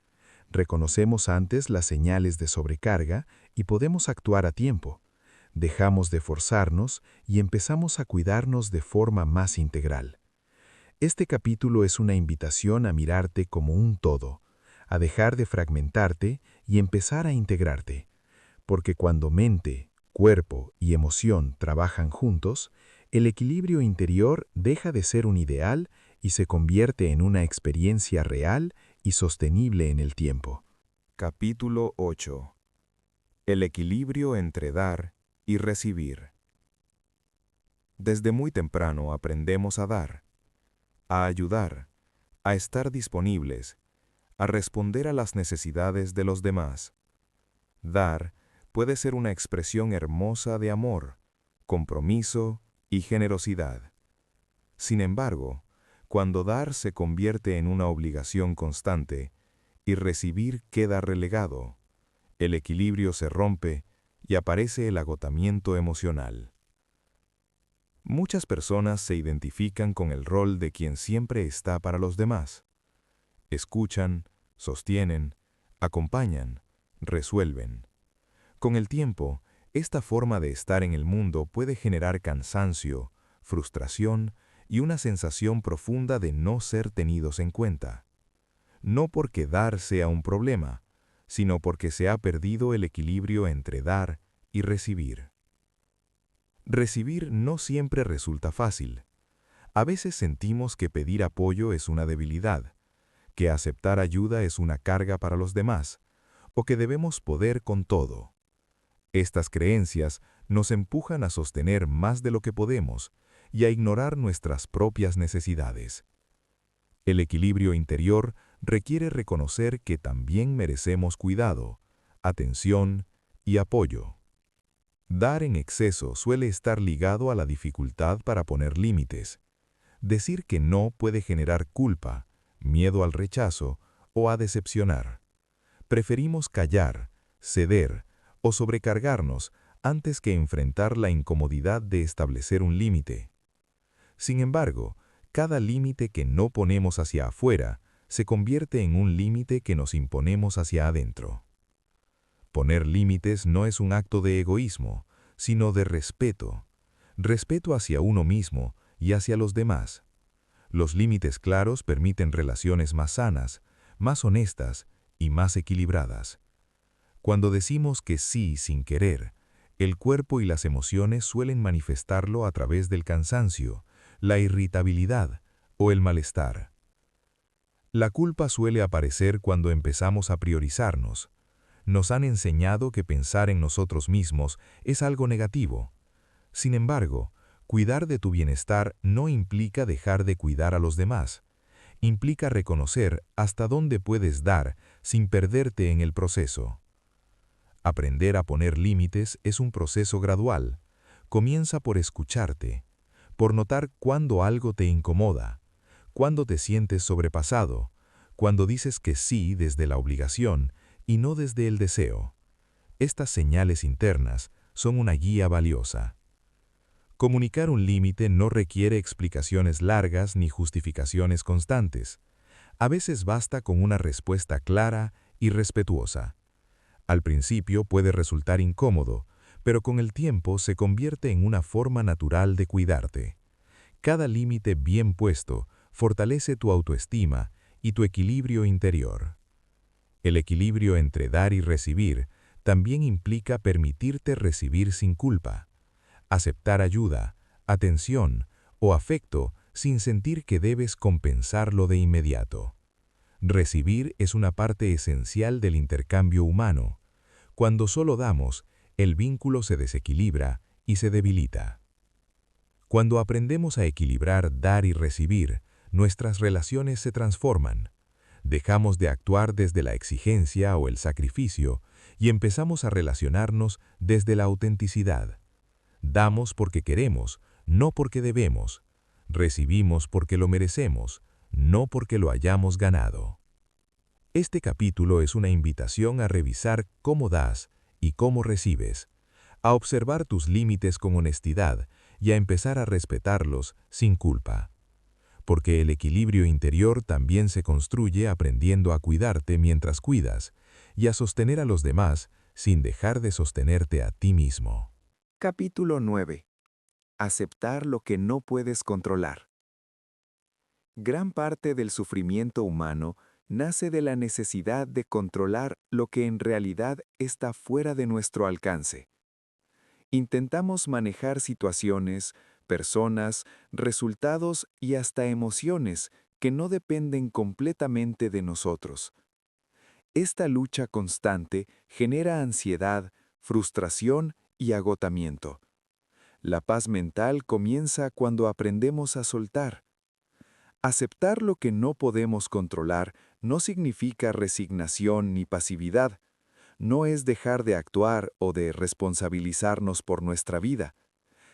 Reconocemos antes las señales de sobrecarga y podemos actuar a tiempo. Dejamos de forzarnos y empezamos a cuidarnos de forma más integral. Este capítulo es una invitación a mirarte como un todo, a dejar de fragmentarte y empezar a integrarte. Porque cuando mente, cuerpo y emoción trabajan juntos, el equilibrio interior deja de ser un ideal y se convierte en una experiencia real y sostenible en el tiempo. Capítulo 8. El equilibrio entre dar y recibir. Desde muy temprano aprendemos a dar, a ayudar, a estar disponibles, a responder a las necesidades de los demás. Dar puede ser una expresión hermosa de amor, compromiso y generosidad. Sin embargo, cuando dar se convierte en una obligación constante y recibir queda relegado, el equilibrio se rompe y aparece el agotamiento emocional. Muchas personas se identifican con el rol de quien siempre está para los demás. Escuchan, sostienen, acompañan, resuelven. Con el tiempo, esta forma de estar en el mundo puede generar cansancio, frustración y una sensación profunda de no ser tenidos en cuenta. No porque dar sea un problema, sino porque se ha perdido el equilibrio entre dar y recibir. Recibir no siempre resulta fácil. A veces sentimos que pedir apoyo es una debilidad, que aceptar ayuda es una carga para los demás, o que debemos poder con todo. Estas creencias nos empujan a sostener más de lo que podemos y a ignorar nuestras propias necesidades. El equilibrio interior requiere reconocer que también merecemos cuidado, atención y apoyo. Dar en exceso suele estar ligado a la dificultad para poner límites. Decir que no puede generar culpa, miedo al rechazo o a decepcionar. Preferimos callar, ceder o sobrecargarnos antes que enfrentar la incomodidad de establecer un límite. Sin embargo, cada límite que no ponemos hacia afuera se convierte en un límite que nos imponemos hacia adentro. Poner límites no es un acto de egoísmo, sino de respeto. Respeto hacia uno mismo y hacia los demás. Los límites claros permiten relaciones más sanas, más honestas y más equilibradas. Cuando decimos que sí sin querer, el cuerpo y las emociones suelen manifestarlo a través del cansancio, la irritabilidad o el malestar. La culpa suele aparecer cuando empezamos a priorizarnos. Nos han enseñado que pensar en nosotros mismos es algo negativo. Sin embargo, cuidar de tu bienestar no implica dejar de cuidar a los demás. Implica reconocer hasta dónde puedes dar sin perderte en el proceso. Aprender a poner límites es un proceso gradual. Comienza por escucharte, por notar cuándo algo te incomoda, cuándo te sientes sobrepasado, cuando dices que sí desde la obligación y no desde el deseo. Estas señales internas son una guía valiosa. Comunicar un límite no requiere explicaciones largas ni justificaciones constantes. A veces basta con una respuesta clara y respetuosa. Al principio puede resultar incómodo, pero con el tiempo se convierte en una forma natural de cuidarte. Cada límite bien puesto fortalece tu autoestima y tu equilibrio interior. El equilibrio entre dar y recibir también implica permitirte recibir sin culpa. Aceptar ayuda, atención o afecto sin sentir que debes compensarlo de inmediato. Recibir es una parte esencial del intercambio humano. Cuando solo damos, el vínculo se desequilibra y se debilita. Cuando aprendemos a equilibrar dar y recibir, nuestras relaciones se transforman. Dejamos de actuar desde la exigencia o el sacrificio y empezamos a relacionarnos desde la autenticidad. Damos porque queremos, no porque debemos. Recibimos porque lo merecemos, no porque lo hayamos ganado. Este capítulo es una invitación a revisar cómo das y cómo recibes, a observar tus límites con honestidad y a empezar a respetarlos sin culpa. Porque el equilibrio interior también se construye aprendiendo a cuidarte mientras cuidas y a sostener a los demás sin dejar de sostenerte a ti mismo. Capítulo 9. Aceptar lo que no puedes controlar. Gran parte del sufrimiento humano nace de la necesidad de controlar lo que en realidad está fuera de nuestro alcance. Intentamos manejar situaciones, personas, resultados y hasta emociones que no dependen completamente de nosotros. Esta lucha constante genera ansiedad, frustración y agotamiento. La paz mental comienza cuando aprendemos a soltar. Aceptar lo que no podemos controlar no significa resignación ni pasividad. No es dejar de actuar o de responsabilizarnos por nuestra vida.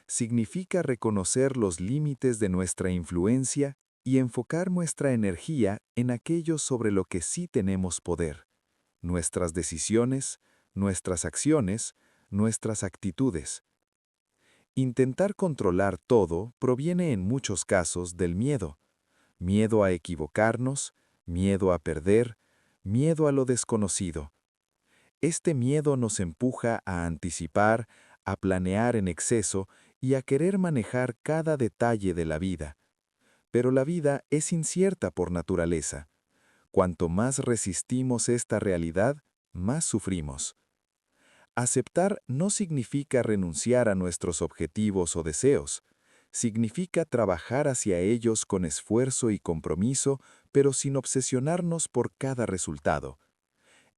Significa reconocer los límites de nuestra influencia y enfocar nuestra energía en aquello sobre lo que sí tenemos poder: nuestras decisiones, nuestras acciones, nuestras actitudes. Intentar controlar todo proviene en muchos casos del miedo. Miedo a equivocarnos, miedo a perder, miedo a lo desconocido. Este miedo nos empuja a anticipar, a planear en exceso y a querer manejar cada detalle de la vida. Pero la vida es incierta por naturaleza. Cuanto más resistimos esta realidad, más sufrimos. Aceptar no significa renunciar a nuestros objetivos o deseos. Significa trabajar hacia ellos con esfuerzo y compromiso, pero sin obsesionarnos por cada resultado.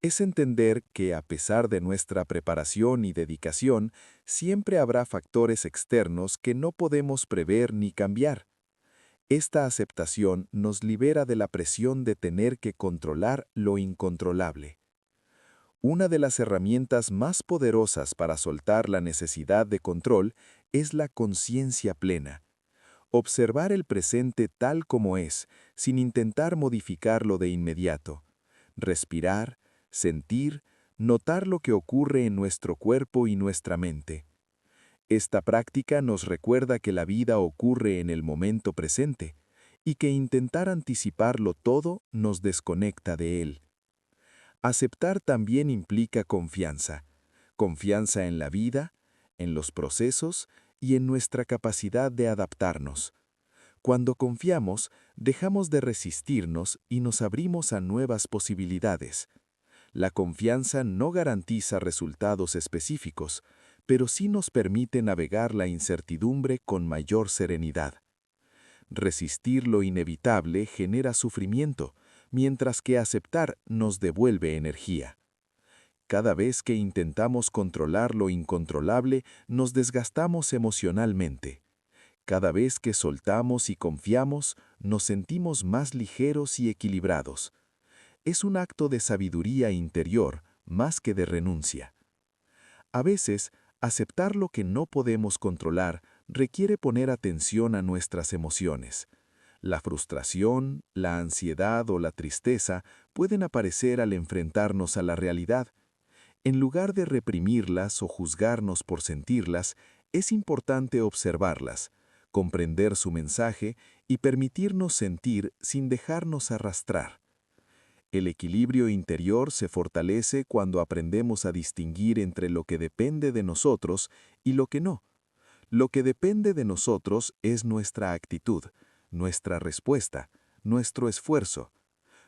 Es entender que, a pesar de nuestra preparación y dedicación, siempre habrá factores externos que no podemos prever ni cambiar. Esta aceptación nos libera de la presión de tener que controlar lo incontrolable. Una de las herramientas más poderosas para soltar la necesidad de control es la conciencia plena. Observar el presente tal como es, sin intentar modificarlo de inmediato. Respirar, sentir, notar lo que ocurre en nuestro cuerpo y nuestra mente. Esta práctica nos recuerda que la vida ocurre en el momento presente y que intentar anticiparlo todo nos desconecta de él. Aceptar también implica confianza. Confianza en la vida, en los procesos y en nuestra capacidad de adaptarnos. Cuando confiamos, dejamos de resistirnos y nos abrimos a nuevas posibilidades. La confianza no garantiza resultados específicos, pero sí nos permite navegar la incertidumbre con mayor serenidad. Resistir lo inevitable genera sufrimiento, mientras que aceptar nos devuelve energía. Cada vez que intentamos controlar lo incontrolable, nos desgastamos emocionalmente. Cada vez que soltamos y confiamos, nos sentimos más ligeros y equilibrados. Es un acto de sabiduría interior más que de renuncia. A veces, aceptar lo que no podemos controlar requiere poner atención a nuestras emociones. La frustración, la ansiedad o la tristeza pueden aparecer al enfrentarnos a la realidad. En lugar de reprimirlas o juzgarnos por sentirlas, es importante observarlas, comprender su mensaje y permitirnos sentir sin dejarnos arrastrar. El equilibrio interior se fortalece cuando aprendemos a distinguir entre lo que depende de nosotros y lo que no. Lo que depende de nosotros es nuestra actitud, nuestra respuesta, nuestro esfuerzo.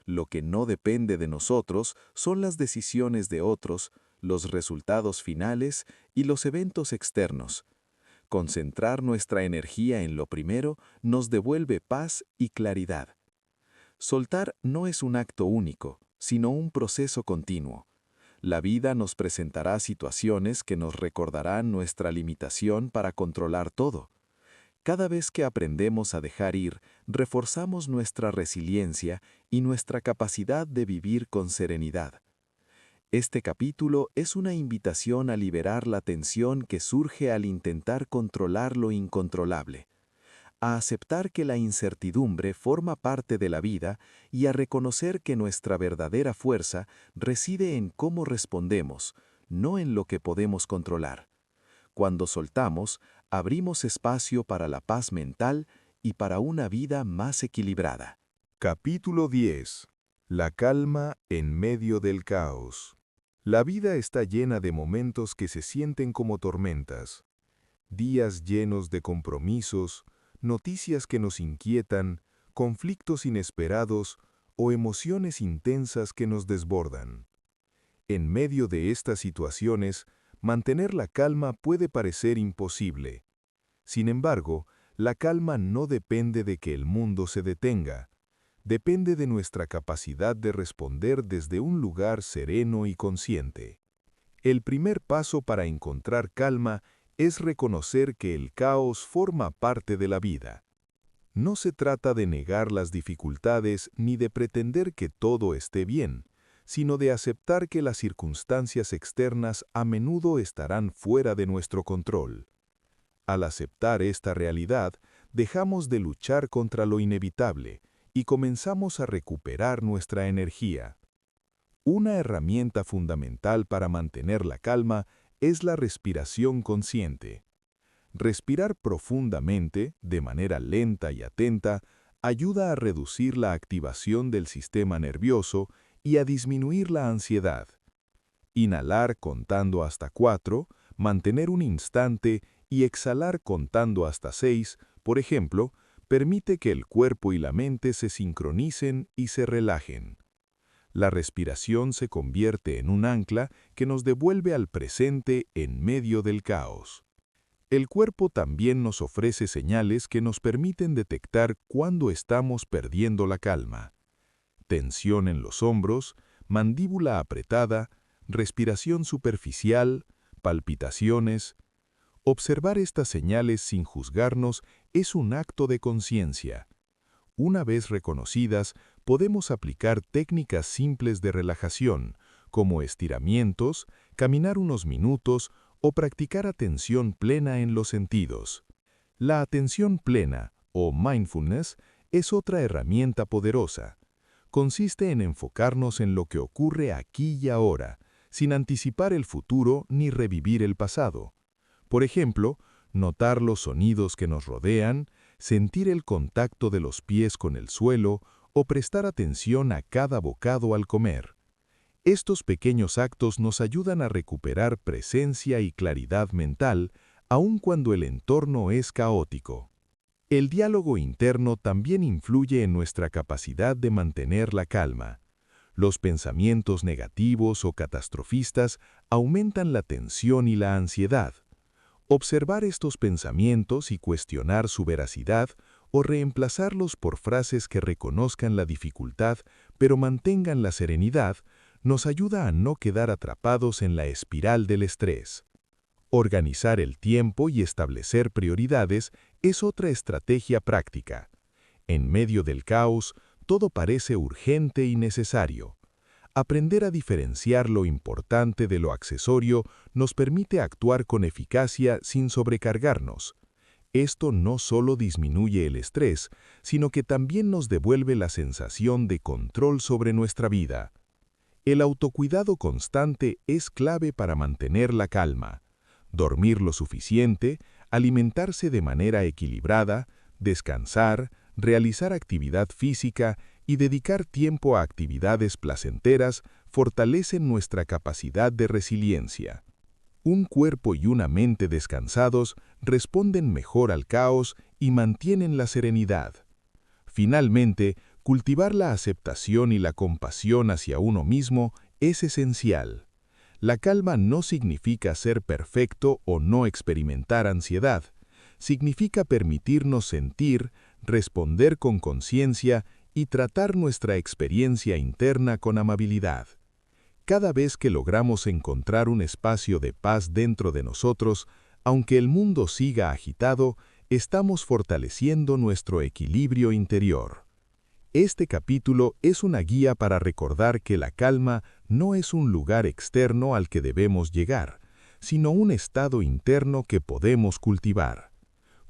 Lo que no depende de nosotros son las decisiones de otros, los resultados finales y los eventos externos. Concentrar nuestra energía en lo primero nos devuelve paz y claridad. Soltar no es un acto único, sino un proceso continuo. La vida nos presentará situaciones que nos recordarán nuestra limitación para controlar todo. Cada vez que aprendemos a dejar ir, reforzamos nuestra resiliencia y nuestra capacidad de vivir con serenidad. Este capítulo es una invitación a liberar la tensión que surge al intentar controlar lo incontrolable, a aceptar que la incertidumbre forma parte de la vida y a reconocer que nuestra verdadera fuerza reside en cómo respondemos, no en lo que podemos controlar. Cuando soltamos, abrimos espacio para la paz mental y para una vida más equilibrada. Capítulo 10. La calma en medio del caos. La vida está llena de momentos que se sienten como tormentas. Días llenos de compromisos, noticias que nos inquietan, conflictos inesperados o emociones intensas que nos desbordan. En medio de estas situaciones, mantener la calma puede parecer imposible. Sin embargo, la calma no depende de que el mundo se detenga. Depende de nuestra capacidad de responder desde un lugar sereno y consciente. El primer paso para encontrar calma es reconocer que el caos forma parte de la vida. No se trata de negar las dificultades ni de pretender que todo esté bien, sino de aceptar que las circunstancias externas a menudo estarán fuera de nuestro control. Al aceptar esta realidad, dejamos de luchar contra lo inevitable y comenzamos a recuperar nuestra energía. Una herramienta fundamental para mantener la calma es la respiración consciente. Respirar profundamente, de manera lenta y atenta, ayuda a reducir la activación del sistema nervioso y a disminuir la ansiedad. Inhalar contando hasta 4, mantener un instante y exhalar contando hasta 6, por ejemplo, permite que el cuerpo y la mente se sincronicen y se relajen. La respiración se convierte en un ancla que nos devuelve al presente en medio del caos. El cuerpo también nos ofrece señales que nos permiten detectar cuándo estamos perdiendo la calma. Tensión en los hombros, mandíbula apretada, respiración superficial, palpitaciones. Observar estas señales sin juzgarnos es un acto de conciencia. Una vez reconocidas, podemos aplicar técnicas simples de relajación, como estiramientos, caminar unos minutos o practicar atención plena en los sentidos. La atención plena, o mindfulness, es otra herramienta poderosa. Consiste en enfocarnos en lo que ocurre aquí y ahora, sin anticipar el futuro ni revivir el pasado. Por ejemplo, notar los sonidos que nos rodean, sentir el contacto de los pies con el suelo o prestar atención a cada bocado al comer. Estos pequeños actos nos ayudan a recuperar presencia y claridad mental, aun cuando el entorno es caótico. El diálogo interno también influye en nuestra capacidad de mantener la calma. Los pensamientos negativos o catastrofistas aumentan la tensión y la ansiedad. Observar estos pensamientos y cuestionar su veracidad o reemplazarlos por frases que reconozcan la dificultad pero mantengan la serenidad nos ayuda a no quedar atrapados en la espiral del estrés. Organizar el tiempo y establecer prioridades es otra estrategia práctica. En medio del caos, todo parece urgente y necesario. Aprender a diferenciar lo importante de lo accesorio nos permite actuar con eficacia sin sobrecargarnos. Esto no solo disminuye el estrés, sino que también nos devuelve la sensación de control sobre nuestra vida. El autocuidado constante es clave para mantener la calma. Dormir lo suficiente, alimentarse de manera equilibrada, descansar, realizar actividad física y dedicar tiempo a actividades placenteras fortalecen nuestra capacidad de resiliencia. Un cuerpo y una mente descansados responden mejor al caos y mantienen la serenidad. Finalmente, cultivar la aceptación y la compasión hacia uno mismo es esencial. La calma no significa ser perfecto o no experimentar ansiedad. Significa permitirnos sentir, responder con conciencia y tratar nuestra experiencia interna con amabilidad. Cada vez que logramos encontrar un espacio de paz dentro de nosotros, aunque el mundo siga agitado, estamos fortaleciendo nuestro equilibrio interior. Este capítulo es una guía para recordar que la calma no es un lugar externo al que debemos llegar, sino un estado interno que podemos cultivar.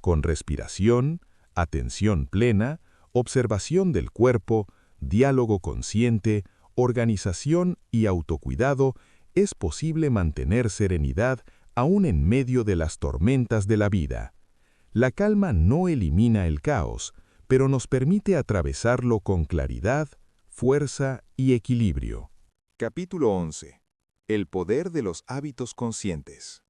Con respiración, atención plena, observación del cuerpo, diálogo consciente, organización y autocuidado, es posible mantener serenidad aún en medio de las tormentas de la vida. La calma no elimina el caos, pero nos permite atravesarlo con claridad, fuerza y equilibrio. Capítulo 11. El poder de los hábitos conscientes.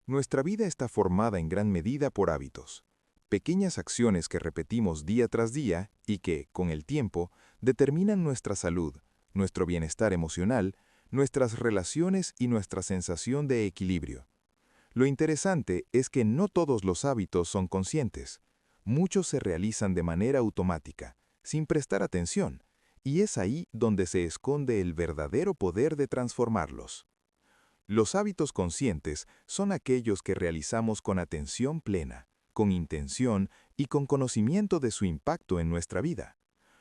Nuestra vida está formada en gran medida por hábitos, pequeñas acciones que repetimos día tras día y que, con el tiempo, determinan nuestra salud, nuestro bienestar emocional, nuestras relaciones y nuestra sensación de equilibrio. Lo interesante es que no todos los hábitos son conscientes. Muchos se realizan de manera automática, sin prestar atención, y es ahí donde se esconde el verdadero poder de transformarlos. Los hábitos conscientes son aquellos que realizamos con atención plena, con intención y con conocimiento de su impacto en nuestra vida.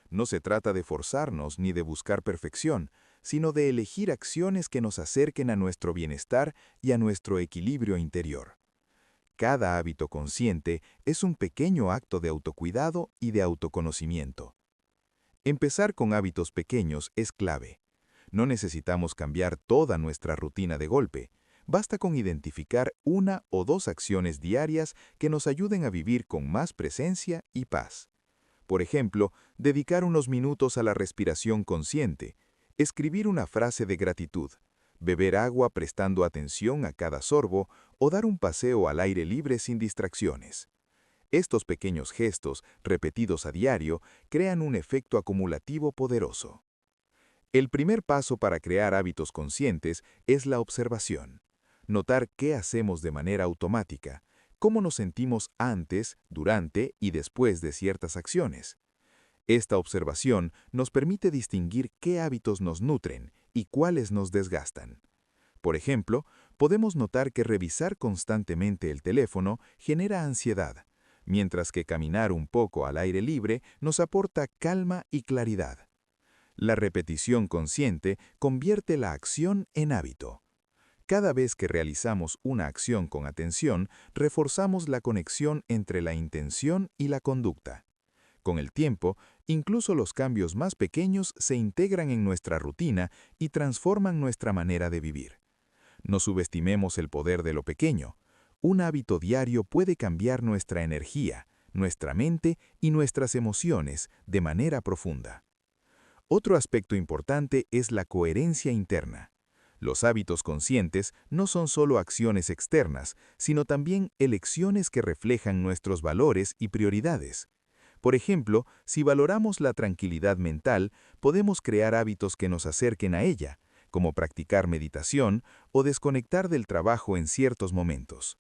No se trata de forzarnos ni de buscar perfección, sino de elegir acciones que nos acerquen a nuestro bienestar y a nuestro equilibrio interior. Cada hábito consciente es un pequeño acto de autocuidado y de autoconocimiento. Empezar con hábitos pequeños es clave. No necesitamos cambiar toda nuestra rutina de golpe. Basta con identificar una o dos acciones diarias que nos ayuden a vivir con más presencia y paz. Por ejemplo, dedicar unos minutos a la respiración consciente, escribir una frase de gratitud, beber agua prestando atención a cada sorbo o dar un paseo al aire libre sin distracciones. Estos pequeños gestos, repetidos a diario, crean un efecto acumulativo poderoso. El primer paso para crear hábitos conscientes es la observación. Notar qué hacemos de manera automática, cómo nos sentimos antes, durante y después de ciertas acciones. Esta observación nos permite distinguir qué hábitos nos nutren y cuáles nos desgastan. Por ejemplo, podemos notar que revisar constantemente el teléfono genera ansiedad, mientras que caminar un poco al aire libre nos aporta calma y claridad. La repetición consciente convierte la acción en hábito. Cada vez que realizamos una acción con atención, reforzamos la conexión entre la intención y la conducta. Con el tiempo, incluso los cambios más pequeños se integran en nuestra rutina y transforman nuestra manera de vivir. No subestimemos el poder de lo pequeño. Un hábito diario puede cambiar nuestra energía, nuestra mente y nuestras emociones de manera profunda. Otro aspecto importante es la coherencia interna. Los hábitos conscientes no son solo acciones externas, sino también elecciones que reflejan nuestros valores y prioridades. Por ejemplo, si valoramos la tranquilidad mental, podemos crear hábitos que nos acerquen a ella, como practicar meditación o desconectar del trabajo en ciertos momentos.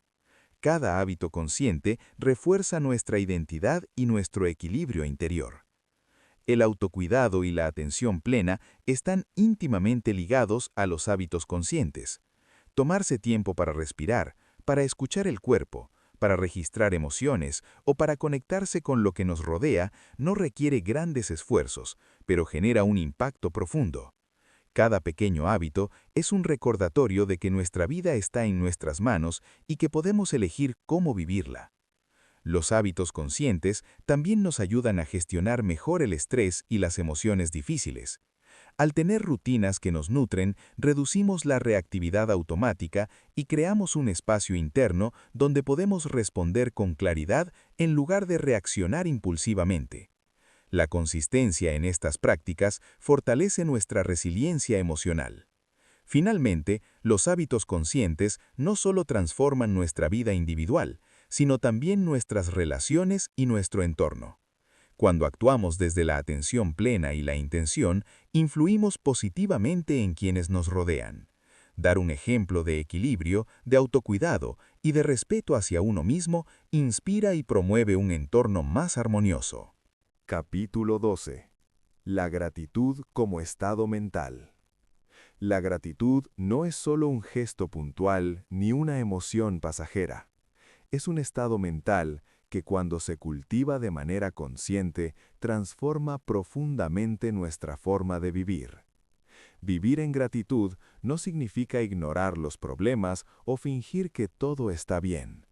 Cada hábito consciente refuerza nuestra identidad y nuestro equilibrio interior. El autocuidado y la atención plena están íntimamente ligados a los hábitos conscientes. Tomarse tiempo para respirar, para escuchar el cuerpo, para registrar emociones o para conectarse con lo que nos rodea no requiere grandes esfuerzos, pero genera un impacto profundo. Cada pequeño hábito es un recordatorio de que nuestra vida está en nuestras manos y que podemos elegir cómo vivirla. Los hábitos conscientes también nos ayudan a gestionar mejor el estrés y las emociones difíciles. Al tener rutinas que nos nutren, reducimos la reactividad automática y creamos un espacio interno donde podemos responder con claridad en lugar de reaccionar impulsivamente. La consistencia en estas prácticas fortalece nuestra resiliencia emocional. Finalmente, los hábitos conscientes no solo transforman nuestra vida individual, sino también nuestras relaciones y nuestro entorno. Cuando actuamos desde la atención plena y la intención, influimos positivamente en quienes nos rodean. Dar un ejemplo de equilibrio, de autocuidado y de respeto hacia uno mismo inspira y promueve un entorno más armonioso. Capítulo 12. La gratitud como estado mental. La gratitud no es solo un gesto puntual ni una emoción pasajera. Es un estado mental que cuando se cultiva de manera consciente transforma profundamente nuestra forma de vivir. Vivir en gratitud no significa ignorar los problemas o fingir que todo está bien.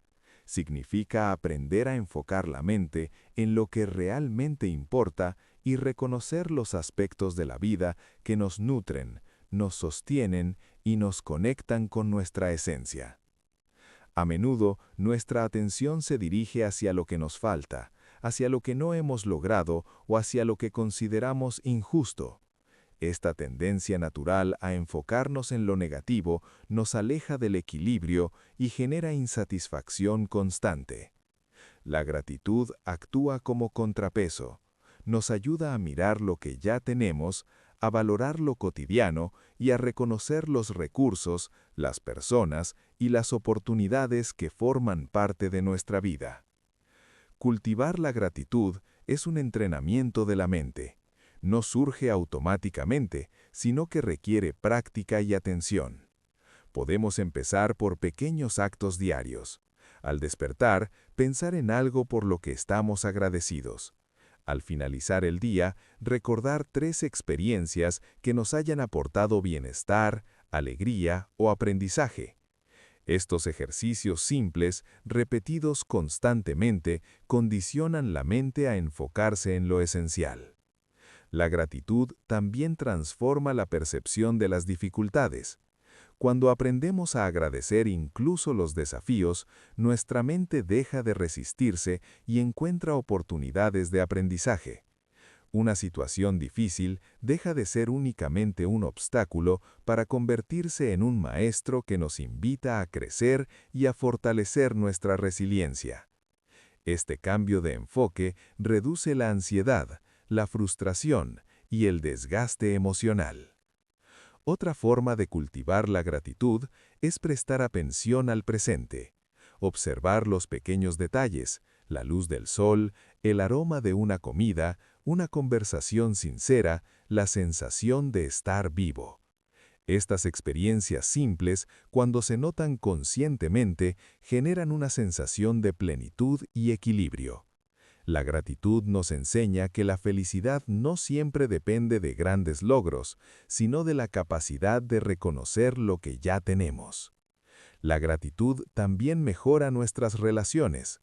Significa aprender a enfocar la mente en lo que realmente importa y reconocer los aspectos de la vida que nos nutren, nos sostienen y nos conectan con nuestra esencia. A menudo, nuestra atención se dirige hacia lo que nos falta, hacia lo que no hemos logrado o hacia lo que consideramos injusto. Esta tendencia natural a enfocarnos en lo negativo nos aleja del equilibrio y genera insatisfacción constante. La gratitud actúa como contrapeso. Nos ayuda a mirar lo que ya tenemos, a valorar lo cotidiano y a reconocer los recursos, las personas y las oportunidades que forman parte de nuestra vida. Cultivar la gratitud es un entrenamiento de la mente. No surge automáticamente, sino que requiere práctica y atención. Podemos empezar por pequeños actos diarios. Al despertar, pensar en algo por lo que estamos agradecidos. Al finalizar el día, recordar 3 experiencias que nos hayan aportado bienestar, alegría o aprendizaje. Estos ejercicios simples, repetidos constantemente, condicionan la mente a enfocarse en lo esencial. La gratitud también transforma la percepción de las dificultades. Cuando aprendemos a agradecer incluso los desafíos, nuestra mente deja de resistirse y encuentra oportunidades de aprendizaje. Una situación difícil deja de ser únicamente un obstáculo para convertirse en un maestro que nos invita a crecer y a fortalecer nuestra resiliencia. Este cambio de enfoque reduce la ansiedad, la frustración y el desgaste emocional. Otra forma de cultivar la gratitud es prestar atención al presente. Observar los pequeños detalles, la luz del sol, el aroma de una comida, una conversación sincera, la sensación de estar vivo. Estas experiencias simples, cuando se notan conscientemente, generan una sensación de plenitud y equilibrio. La gratitud nos enseña que la felicidad no siempre depende de grandes logros, sino de la capacidad de reconocer lo que ya tenemos. La gratitud también mejora nuestras relaciones.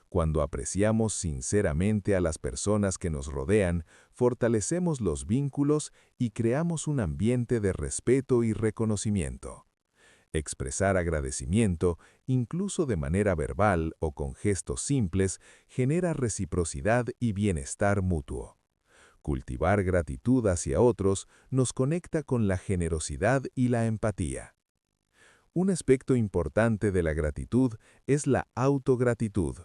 Cuando apreciamos sinceramente a las personas que nos rodean, fortalecemos los vínculos y creamos un ambiente de respeto y reconocimiento. Expresar agradecimiento, incluso de manera verbal o con gestos simples, genera reciprocidad y bienestar mutuo. Cultivar gratitud hacia otros nos conecta con la generosidad y la empatía. Un aspecto importante de la gratitud es la autogratitud.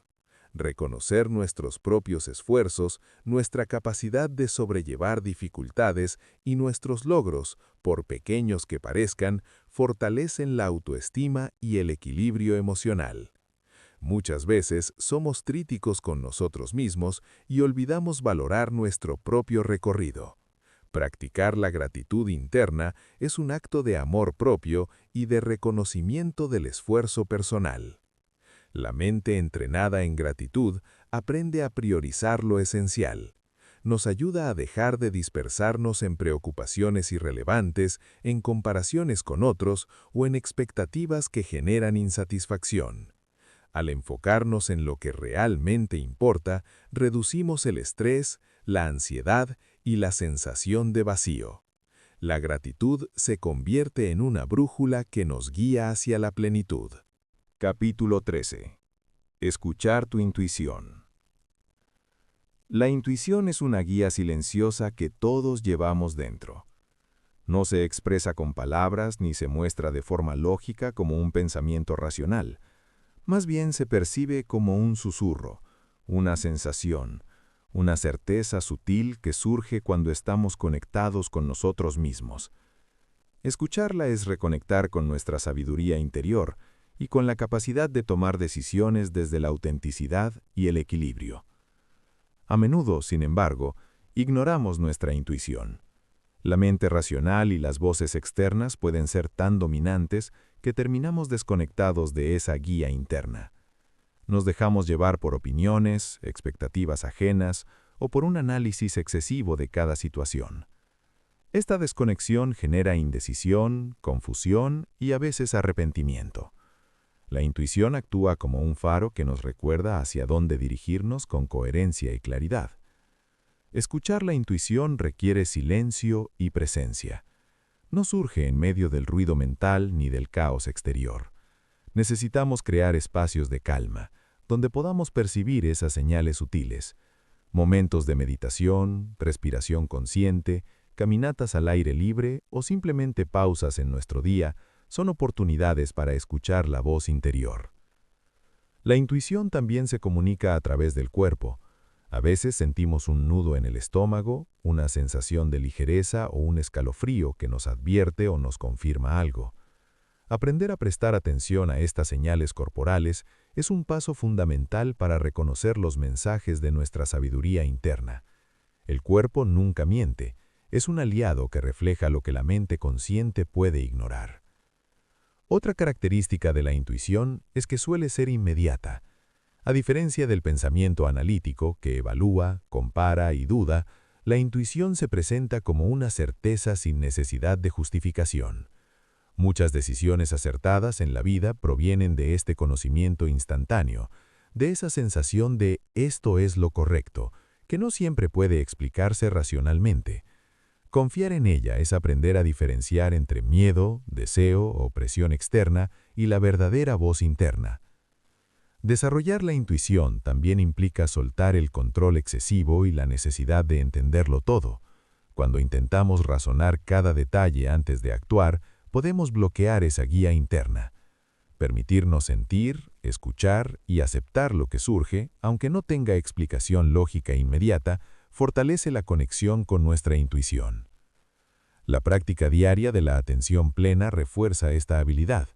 Reconocer nuestros propios esfuerzos, nuestra capacidad de sobrellevar dificultades y nuestros logros, por pequeños que parezcan, fortalecen la autoestima y el equilibrio emocional. Muchas veces somos críticos con nosotros mismos y olvidamos valorar nuestro propio recorrido. Practicar la gratitud interna es un acto de amor propio y de reconocimiento del esfuerzo personal. La mente entrenada en gratitud aprende a priorizar lo esencial. Nos ayuda a dejar de dispersarnos en preocupaciones irrelevantes, en comparaciones con otros o en expectativas que generan insatisfacción. Al enfocarnos en lo que realmente importa, reducimos el estrés, la ansiedad y la sensación de vacío. La gratitud se convierte en una brújula que nos guía hacia la plenitud. Capítulo 13. Escuchar tu intuición. La intuición es una guía silenciosa que todos llevamos dentro. No se expresa con palabras ni se muestra de forma lógica como un pensamiento racional. Más bien se percibe como un susurro, una sensación, una certeza sutil que surge cuando estamos conectados con nosotros mismos. Escucharla es reconectar con nuestra sabiduría interior y con la capacidad de tomar decisiones desde la autenticidad y el equilibrio. A menudo, sin embargo, ignoramos nuestra intuición. La mente racional y las voces externas pueden ser tan dominantes que terminamos desconectados de esa guía interna. Nos dejamos llevar por opiniones, expectativas ajenas o por un análisis excesivo de cada situación. Esta desconexión genera indecisión, confusión y a veces arrepentimiento. La intuición actúa como un faro que nos recuerda hacia dónde dirigirnos con coherencia y claridad. Escuchar la intuición requiere silencio y presencia. No surge en medio del ruido mental ni del caos exterior. Necesitamos crear espacios de calma, donde podamos percibir esas señales sutiles. Momentos de meditación, respiración consciente, caminatas al aire libre o simplemente pausas en nuestro día son oportunidades para escuchar la voz interior. La intuición también se comunica a través del cuerpo. A veces sentimos un nudo en el estómago, una sensación de ligereza o un escalofrío que nos advierte o nos confirma algo. Aprender a prestar atención a estas señales corporales es un paso fundamental para reconocer los mensajes de nuestra sabiduría interna. El cuerpo nunca miente, es un aliado que refleja lo que la mente consciente puede ignorar. Otra característica de la intuición es que suele ser inmediata. A diferencia del pensamiento analítico, que evalúa, compara y duda, la intuición se presenta como una certeza sin necesidad de justificación. Muchas decisiones acertadas en la vida provienen de este conocimiento instantáneo, de esa sensación de «esto es lo correcto», que no siempre puede explicarse racionalmente. Confiar en ella es aprender a diferenciar entre miedo, deseo o presión externa y la verdadera voz interna. Desarrollar la intuición también implica soltar el control excesivo y la necesidad de entenderlo todo. Cuando intentamos razonar cada detalle antes de actuar, podemos bloquear esa guía interna. Permitirnos sentir, escuchar y aceptar lo que surge, aunque no tenga explicación lógica inmediata, fortalece la conexión con nuestra intuición. La práctica diaria de la atención plena refuerza esta habilidad.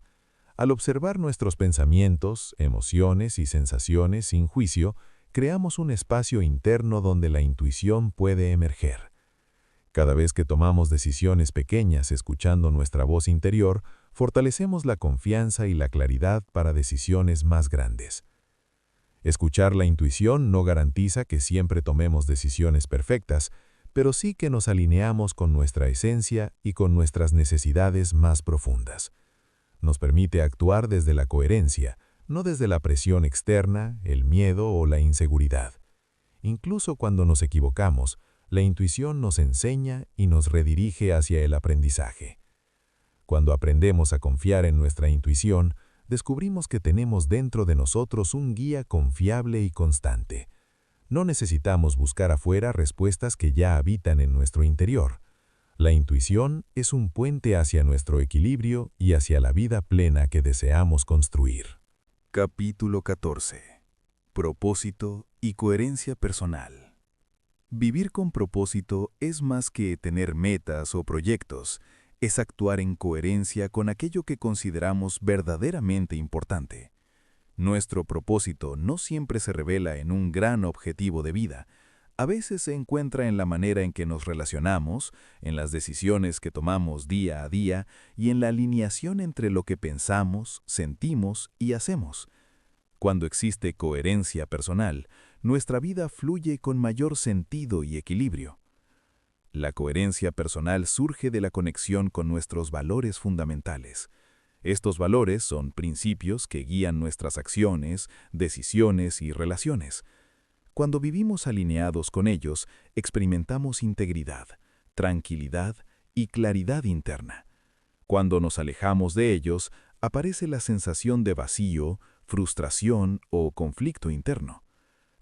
Al observar nuestros pensamientos, emociones y sensaciones sin juicio, creamos un espacio interno donde la intuición puede emerger. Cada vez que tomamos decisiones pequeñas escuchando nuestra voz interior, fortalecemos la confianza y la claridad para decisiones más grandes. Escuchar la intuición no garantiza que siempre tomemos decisiones perfectas, pero sí que nos alineamos con nuestra esencia y con nuestras necesidades más profundas. Nos permite actuar desde la coherencia, no desde la presión externa, el miedo o la inseguridad. Incluso cuando nos equivocamos, la intuición nos enseña y nos redirige hacia el aprendizaje. Cuando aprendemos a confiar en nuestra intuición, descubrimos que tenemos dentro de nosotros un guía confiable y constante. No necesitamos buscar afuera respuestas que ya habitan en nuestro interior. La intuición es un puente hacia nuestro equilibrio y hacia la vida plena que deseamos construir. Capítulo 14. Propósito y coherencia personal. Vivir con propósito es más que tener metas o proyectos, es actuar en coherencia con aquello que consideramos verdaderamente importante. Nuestro propósito no siempre se revela en un gran objetivo de vida. A veces se encuentra en la manera en que nos relacionamos, en las decisiones que tomamos día a día y en la alineación entre lo que pensamos, sentimos y hacemos. Cuando existe coherencia personal, nuestra vida fluye con mayor sentido y equilibrio. La coherencia personal surge de la conexión con nuestros valores fundamentales. Estos valores son principios que guían nuestras acciones, decisiones y relaciones. Cuando vivimos alineados con ellos, experimentamos integridad, tranquilidad y claridad interna. Cuando nos alejamos de ellos, aparece la sensación de vacío, frustración o conflicto interno.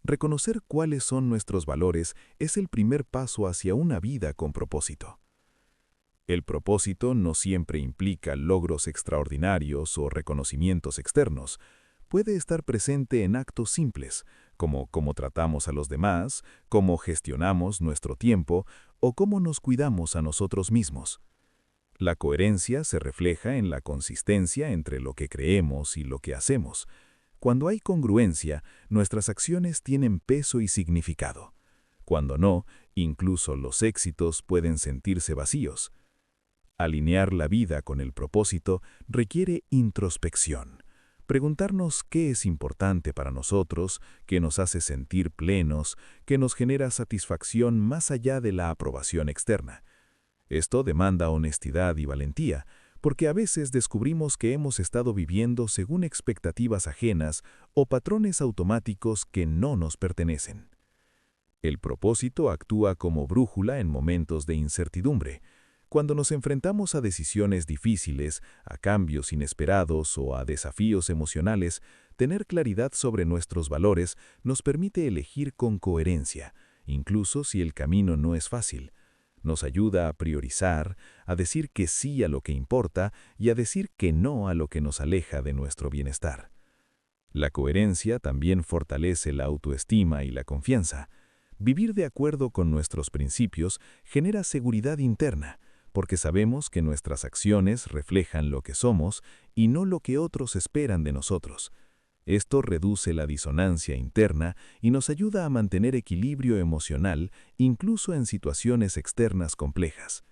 Reconocer cuáles son nuestros valores es el primer paso hacia una vida con propósito. El propósito no siempre implica logros extraordinarios o reconocimientos externos. Puede estar presente en actos simples, como cómo tratamos a los demás, cómo gestionamos nuestro tiempo o cómo nos cuidamos a nosotros mismos. La coherencia se refleja en la consistencia entre lo que creemos y lo que hacemos. Cuando hay congruencia, nuestras acciones tienen peso y significado. Cuando no, incluso los éxitos pueden sentirse vacíos. Alinear la vida con el propósito requiere introspección. Preguntarnos qué es importante para nosotros, qué nos hace sentir plenos, qué nos genera satisfacción más allá de la aprobación externa. Esto demanda honestidad y valentía, porque a veces descubrimos que hemos estado viviendo según expectativas ajenas o patrones automáticos que no nos pertenecen. El propósito actúa como brújula en momentos de incertidumbre. Cuando nos enfrentamos a decisiones difíciles, a cambios inesperados o a desafíos emocionales, tener claridad sobre nuestros valores nos permite elegir con coherencia, incluso si el camino no es fácil. Nos ayuda a priorizar, a decir que sí a lo que importa y a decir que no a lo que nos aleja de nuestro bienestar. La coherencia también fortalece la autoestima y la confianza. Vivir de acuerdo con nuestros principios genera seguridad interna, porque sabemos que nuestras acciones reflejan lo que somos y no lo que otros esperan de nosotros. Esto reduce la disonancia interna y nos ayuda a mantener equilibrio emocional incluso en situaciones externas complejas.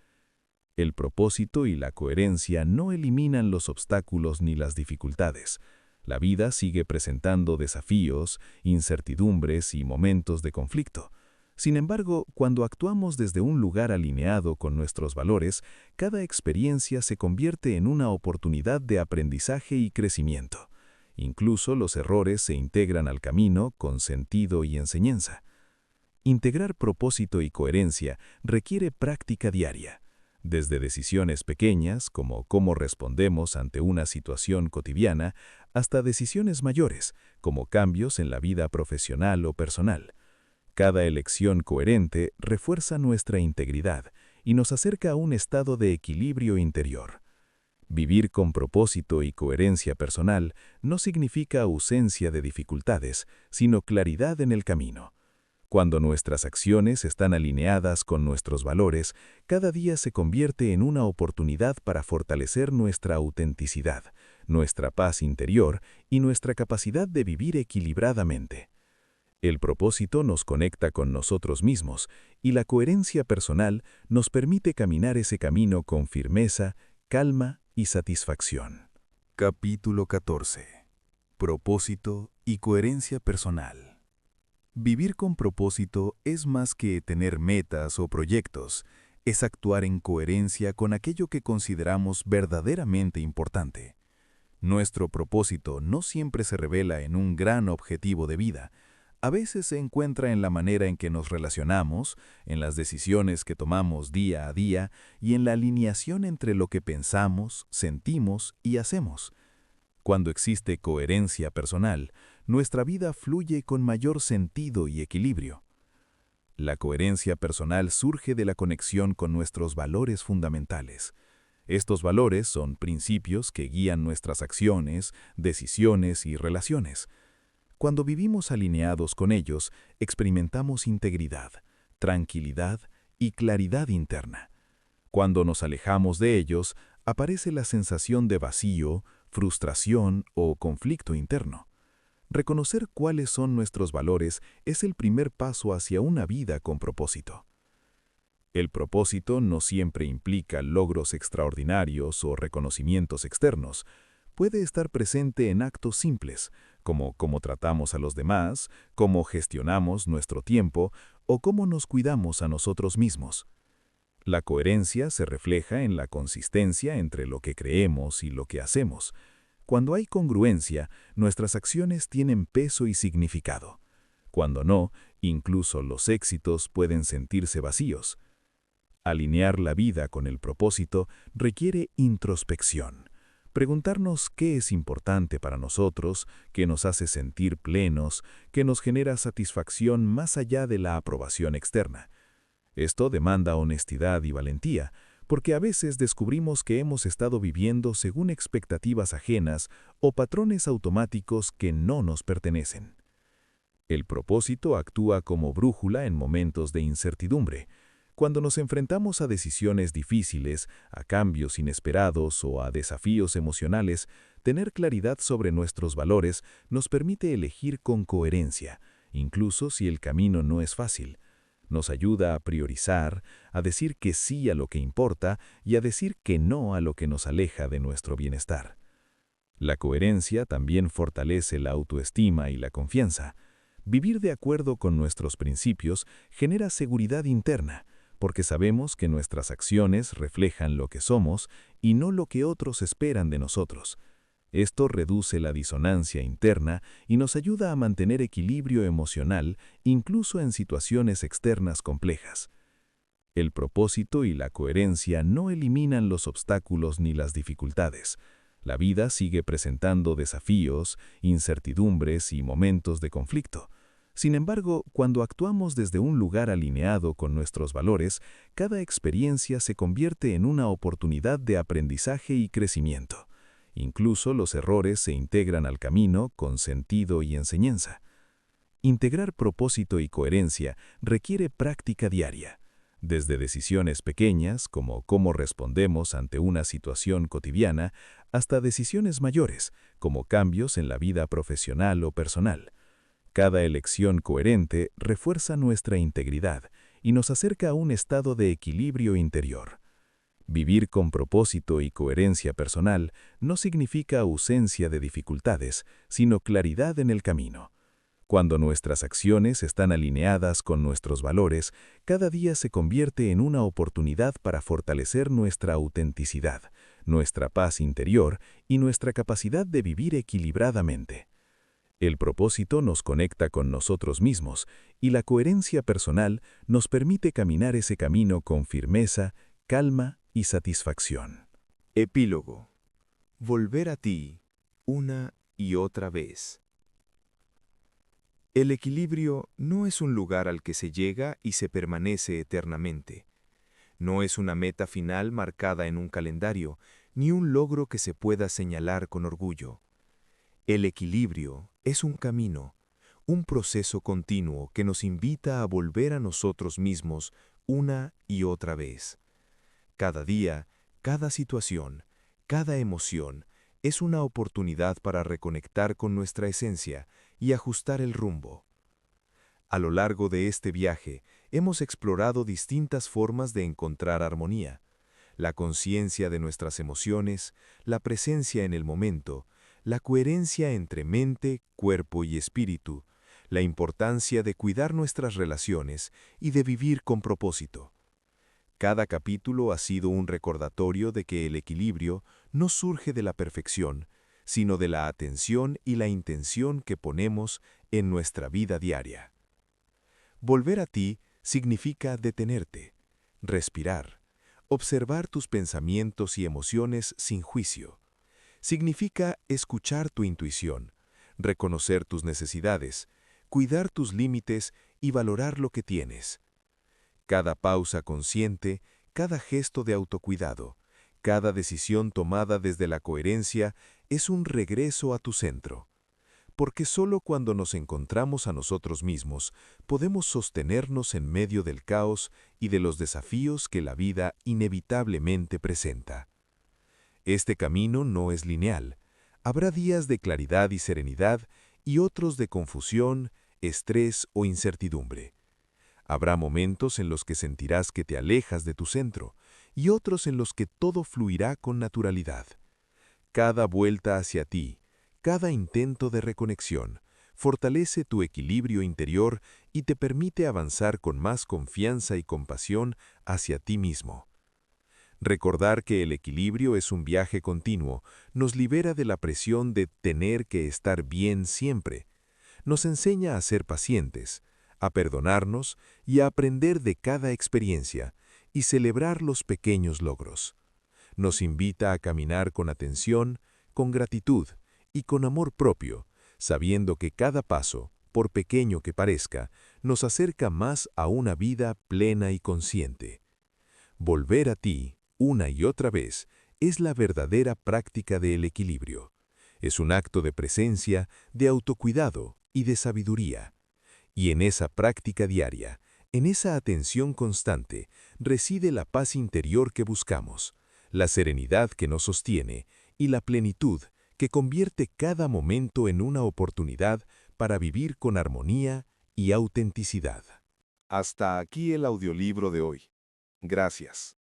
El propósito y la coherencia no eliminan los obstáculos ni las dificultades. La vida sigue presentando desafíos, incertidumbres y momentos de conflicto. Sin embargo, cuando actuamos desde un lugar alineado con nuestros valores, cada experiencia se convierte en una oportunidad de aprendizaje y crecimiento. Incluso los errores se integran al camino con sentido y enseñanza. Integrar propósito y coherencia requiere práctica diaria, desde decisiones pequeñas, como cómo respondemos ante una situación cotidiana, hasta decisiones mayores, como cambios en la vida profesional o personal. Cada elección coherente refuerza nuestra integridad y nos acerca a un estado de equilibrio interior. Vivir con propósito y coherencia personal no significa ausencia de dificultades, sino claridad en el camino. Cuando nuestras acciones están alineadas con nuestros valores, cada día se convierte en una oportunidad para fortalecer nuestra autenticidad, nuestra paz interior y nuestra capacidad de vivir equilibradamente. El propósito nos conecta con nosotros mismos y la coherencia personal nos permite caminar ese camino con firmeza, calma y satisfacción. Capítulo 14. Propósito y coherencia personal. Vivir con propósito es más que tener metas o proyectos, es actuar en coherencia con aquello que consideramos verdaderamente importante. Nuestro propósito no siempre se revela en un gran objetivo de vida. A veces se encuentra en la manera en que nos relacionamos, en las decisiones que tomamos día a día y en la alineación entre lo que pensamos, sentimos y hacemos. Cuando existe coherencia personal, nuestra vida fluye con mayor sentido y equilibrio. La coherencia personal surge de la conexión con nuestros valores fundamentales. Estos valores son principios que guían nuestras acciones, decisiones y relaciones. Cuando vivimos alineados con ellos, experimentamos integridad, tranquilidad y claridad interna. Cuando nos alejamos de ellos, aparece la sensación de vacío, frustración o conflicto interno. Reconocer cuáles son nuestros valores es el primer paso hacia una vida con propósito. El propósito no siempre implica logros extraordinarios o reconocimientos externos. Puede estar presente en actos simples, como cómo tratamos a los demás, cómo gestionamos nuestro tiempo o cómo nos cuidamos a nosotros mismos. La coherencia se refleja en la consistencia entre lo que creemos y lo que hacemos. Cuando hay congruencia, nuestras acciones tienen peso y significado. Cuando no, incluso los éxitos pueden sentirse vacíos. Alinear la vida con el propósito requiere introspección. Preguntarnos qué es importante para nosotros, qué nos hace sentir plenos, qué nos genera satisfacción más allá de la aprobación externa. Esto demanda honestidad y valentía, porque a veces descubrimos que hemos estado viviendo según expectativas ajenas o patrones automáticos que no nos pertenecen. El propósito actúa como brújula en momentos de incertidumbre. Cuando nos enfrentamos a decisiones difíciles, a cambios inesperados o a desafíos emocionales, tener claridad sobre nuestros valores nos permite elegir con coherencia, incluso si el camino no es fácil. Nos ayuda a priorizar, a decir que sí a lo que importa y a decir que no a lo que nos aleja de nuestro bienestar. La coherencia también fortalece la autoestima y la confianza. Vivir de acuerdo con nuestros principios genera seguridad interna, porque sabemos que nuestras acciones reflejan lo que somos y no lo que otros esperan de nosotros. Esto reduce la disonancia interna y nos ayuda a mantener equilibrio emocional incluso en situaciones externas complejas. El propósito y la coherencia no eliminan los obstáculos ni las dificultades. La vida sigue presentando desafíos, incertidumbres y momentos de conflicto. Sin embargo, cuando actuamos desde un lugar alineado con nuestros valores, cada experiencia se convierte en una oportunidad de aprendizaje y crecimiento. Incluso los errores se integran al camino con sentido y enseñanza. Integrar propósito y coherencia requiere práctica diaria, desde decisiones pequeñas, como cómo respondemos ante una situación cotidiana, hasta decisiones mayores, como cambios en la vida profesional o personal. Cada elección coherente refuerza nuestra integridad y nos acerca a un estado de equilibrio interior. Vivir con propósito y coherencia personal no significa ausencia de dificultades, sino claridad en el camino. Cuando nuestras acciones están alineadas con nuestros valores, cada día se convierte en una oportunidad para fortalecer nuestra autenticidad, nuestra paz interior y nuestra capacidad de vivir equilibradamente. El propósito nos conecta con nosotros mismos y la coherencia personal nos permite caminar ese camino con firmeza, calma y satisfacción. Epílogo. Volver a ti, una y otra vez. El equilibrio no es un lugar al que se llega y se permanece eternamente. No es una meta final marcada en un calendario, ni un logro que se pueda señalar con orgullo. El equilibrio es un camino, un proceso continuo que nos invita a volver a nosotros mismos una y otra vez. Cada día, cada situación, cada emoción es una oportunidad para reconectar con nuestra esencia y ajustar el rumbo. A lo largo de este viaje, hemos explorado distintas formas de encontrar armonía, la conciencia de nuestras emociones, la presencia en el momento, la coherencia entre mente, cuerpo y espíritu, la importancia de cuidar nuestras relaciones y de vivir con propósito. Cada capítulo ha sido un recordatorio de que el equilibrio no surge de la perfección, sino de la atención y la intención que ponemos en nuestra vida diaria. Volver a ti significa detenerte, respirar, observar tus pensamientos y emociones sin juicio. Significa escuchar tu intuición, reconocer tus necesidades, cuidar tus límites y valorar lo que tienes. Cada pausa consciente, cada gesto de autocuidado, cada decisión tomada desde la coherencia es un regreso a tu centro. porque solo cuando nos encontramos a nosotros mismos podemos sostenernos en medio del caos y de los desafíos que la vida inevitablemente presenta. Este camino no es lineal. Habrá días de claridad y serenidad y otros de confusión, estrés o incertidumbre. Habrá momentos en los que sentirás que te alejas de tu centro y otros en los que todo fluirá con naturalidad. Cada vuelta hacia ti, cada intento de reconexión, fortalece tu equilibrio interior y te permite avanzar con más confianza y compasión hacia ti mismo. Recordar que el equilibrio es un viaje continuo nos libera de la presión de tener que estar bien siempre. Nos enseña a ser pacientes, a perdonarnos y a aprender de cada experiencia y celebrar los pequeños logros. Nos invita a caminar con atención, con gratitud y con amor propio, sabiendo que cada paso, por pequeño que parezca, nos acerca más a una vida plena y consciente. Volver a ti, una y otra vez, es la verdadera práctica del equilibrio. Es un acto de presencia, de autocuidado y de sabiduría. Y en esa práctica diaria, en esa atención constante, reside la paz interior que buscamos, la serenidad que nos sostiene y la plenitud que convierte cada momento en una oportunidad para vivir con armonía y autenticidad. Hasta aquí el audiolibro de hoy. Gracias.